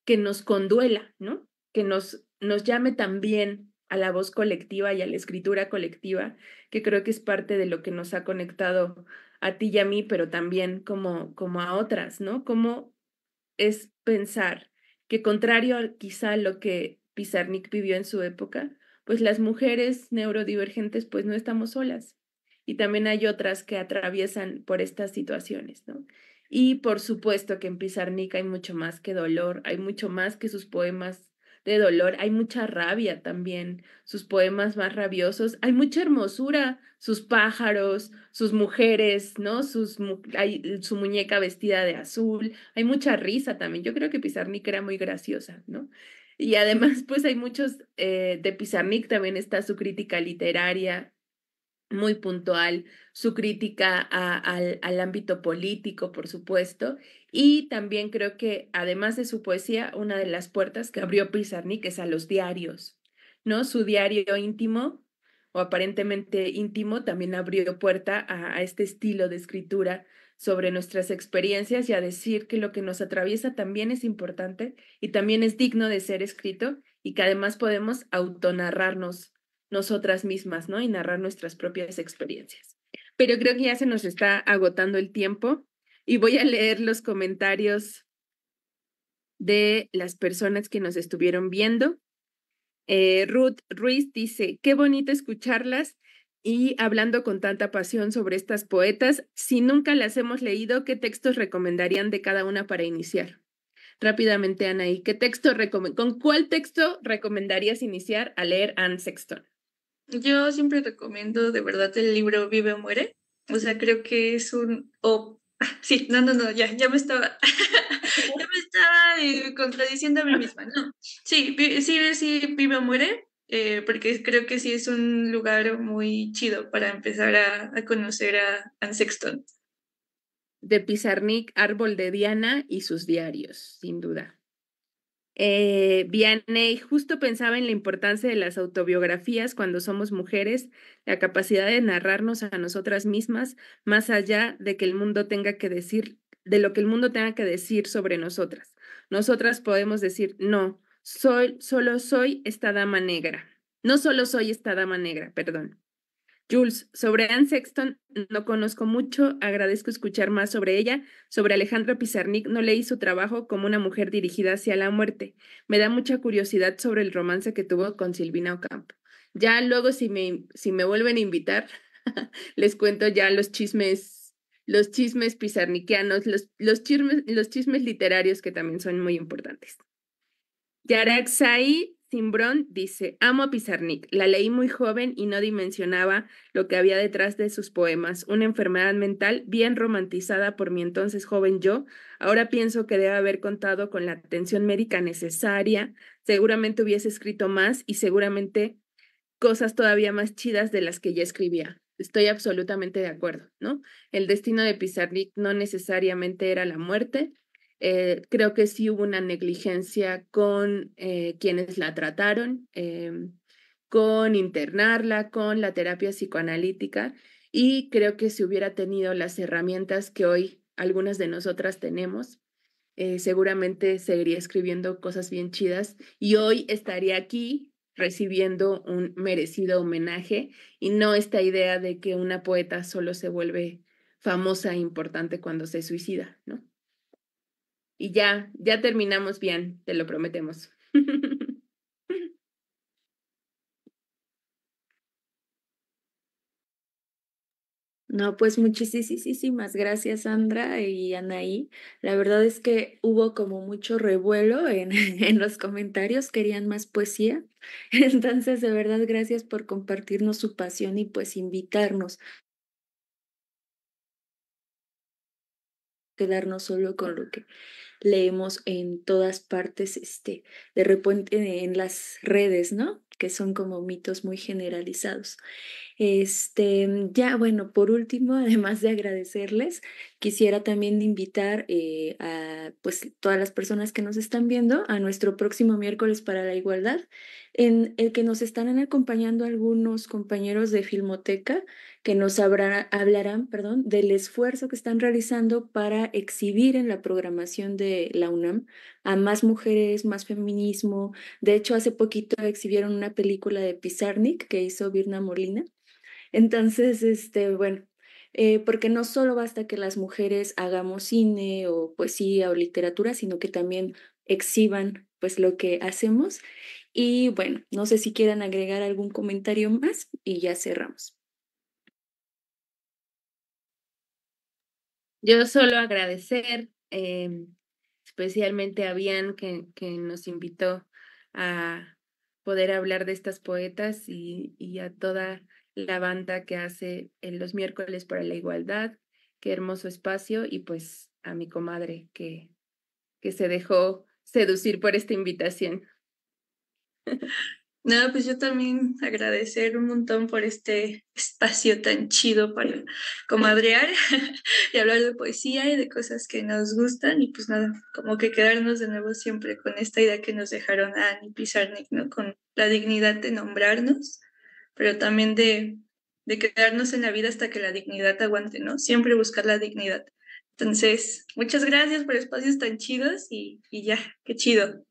B: que nos conduela, ¿no? Que nos llame también a la voz colectiva y a la escritura colectiva, que creo que es parte de lo que nos ha conectado a ti y a mí, pero también como a otras, ¿no? Como es pensar que contrario a quizá lo que Pizarnik vivió en su época, pues las mujeres neurodivergentes pues no estamos solas y también hay otras que atraviesan por estas situaciones, ¿no? Y por supuesto que en Pizarnik hay mucho más que dolor, hay mucho más que sus poemas de dolor, hay mucha rabia también, sus poemas más rabiosos, hay mucha hermosura, sus pájaros, sus mujeres, ¿no? Su muñeca vestida de azul, hay mucha risa también. Yo creo que Pizarnik era muy graciosa, ¿no? Y además, pues hay muchos de Pizarnik, también está su crítica literaria muy puntual, su crítica al ámbito político, por supuesto, y también creo que además de su poesía, una de las puertas que abrió Pizarnik es a los diarios, ¿no? Su diario íntimo o aparentemente íntimo también abrió puerta a este estilo de escritura sobre nuestras experiencias y a decir que lo que nos atraviesa también es importante y también es digno de ser escrito y que además podemos autonarrarnos nosotras mismas, ¿no? Y narrar nuestras propias experiencias. Pero creo que ya se nos está agotando el tiempo y voy a leer los comentarios de las personas que nos estuvieron viendo. Ruth Ruiz dice, qué bonito escucharlas y hablando con tanta pasión sobre estas poetas. Si nunca las hemos leído, ¿qué textos recomendarían de cada una para iniciar? Rápidamente, Anaí, ¿con cuál texto recomendarías iniciar a leer Anne Sexton?
C: Yo siempre recomiendo de verdad el libro Vive o Muere. O sea, creo que es sí, no, ya me estaba, ya me estaba contradiciendo a mí misma. No, sí, sí, Vive o Muere, porque creo que sí es un lugar muy chido para empezar a conocer a Anne Sexton.
B: De Pizarnik, Árbol de Diana y sus diarios, sin duda. Vianney justo pensaba en la importancia de las autobiografías cuando somos mujeres, la capacidad de narrarnos a nosotras mismas, más allá de que el mundo tenga que decir, de lo que el mundo tenga que decir sobre nosotras. Nosotras podemos decir, no, solo soy esta dama negra. No solo soy esta dama negra, perdón. Jules, sobre Anne Sexton no conozco mucho, agradezco escuchar más sobre ella. Sobre Alejandra Pizarnik no leí su trabajo como una mujer dirigida hacia la muerte. Me da mucha curiosidad sobre el romance que tuvo con Silvina Ocampo. Ya luego si me vuelven a invitar, les cuento ya los chismes pizarniquianos, los chismes literarios que también son muy importantes. Yaraxai Simbrón dice, amo a Pizarnik, la leí muy joven y no dimensionaba lo que había detrás de sus poemas, una enfermedad mental bien romantizada por mi entonces joven yo. Ahora pienso que debe haber contado con la atención médica necesaria, seguramente hubiese escrito más y seguramente cosas todavía más chidas de las que ya escribía. Estoy absolutamente de acuerdo, ¿no? El destino de Pizarnik no necesariamente era la muerte. Creo que sí hubo una negligencia con quienes la trataron, con internarla, con la terapia psicoanalítica y creo que si hubiera tenido las herramientas que hoy algunas de nosotras tenemos, seguramente seguiría escribiendo cosas bien chidas y hoy estaría aquí recibiendo un merecido homenaje y no esta idea de que una poeta solo se vuelve famosa e importante cuando se suicida, ¿no? Y ya terminamos bien, te lo prometemos.
A: No, pues muchísimas gracias, Sandra y Anaí. La verdad es que hubo como mucho revuelo en, en los comentarios, querían más poesía. Entonces, de verdad, gracias por compartirnos su pasión y pues invitarnos a quedarnos solo con lo que leemos en todas partes, de repente en las redes, ¿no? Que son como mitos muy generalizados. Ya, bueno, por último, además de agradecerles, quisiera también invitar a pues todas las personas que nos están viendo a nuestro próximo miércoles para la igualdad, en el que nos estarán acompañando algunos compañeros de Filmoteca que nos hablarán, perdón, del esfuerzo que están realizando para exhibir en la programación de la UNAM a más mujeres, más feminismo. De hecho, hace poquito exhibieron una película de Pizarnik que hizo Virna Molina. Entonces, bueno, porque no solo basta que las mujeres hagamos cine o poesía o literatura, sino que también exhiban pues lo que hacemos. Y bueno, no sé si quieran agregar algún comentario más y ya cerramos.
B: Yo solo agradecer especialmente a Bian que nos invitó a poder hablar de estas poetas y a toda la banda que hace en los miércoles para la igualdad. Qué hermoso espacio y pues a mi comadre que se dejó seducir por esta invitación.
C: No, pues yo también agradecer un montón por este espacio tan chido para comadrear y hablar de poesía y de cosas que nos gustan y pues nada, como que quedarnos de nuevo siempre con esta idea que nos dejaron Anne y Pizarnik, ¿no? Con la dignidad de nombrarnos, pero también de quedarnos en la vida hasta que la dignidad aguante, ¿no? Siempre buscar la dignidad. Entonces, muchas gracias por espacios tan chidos y ya, qué chido.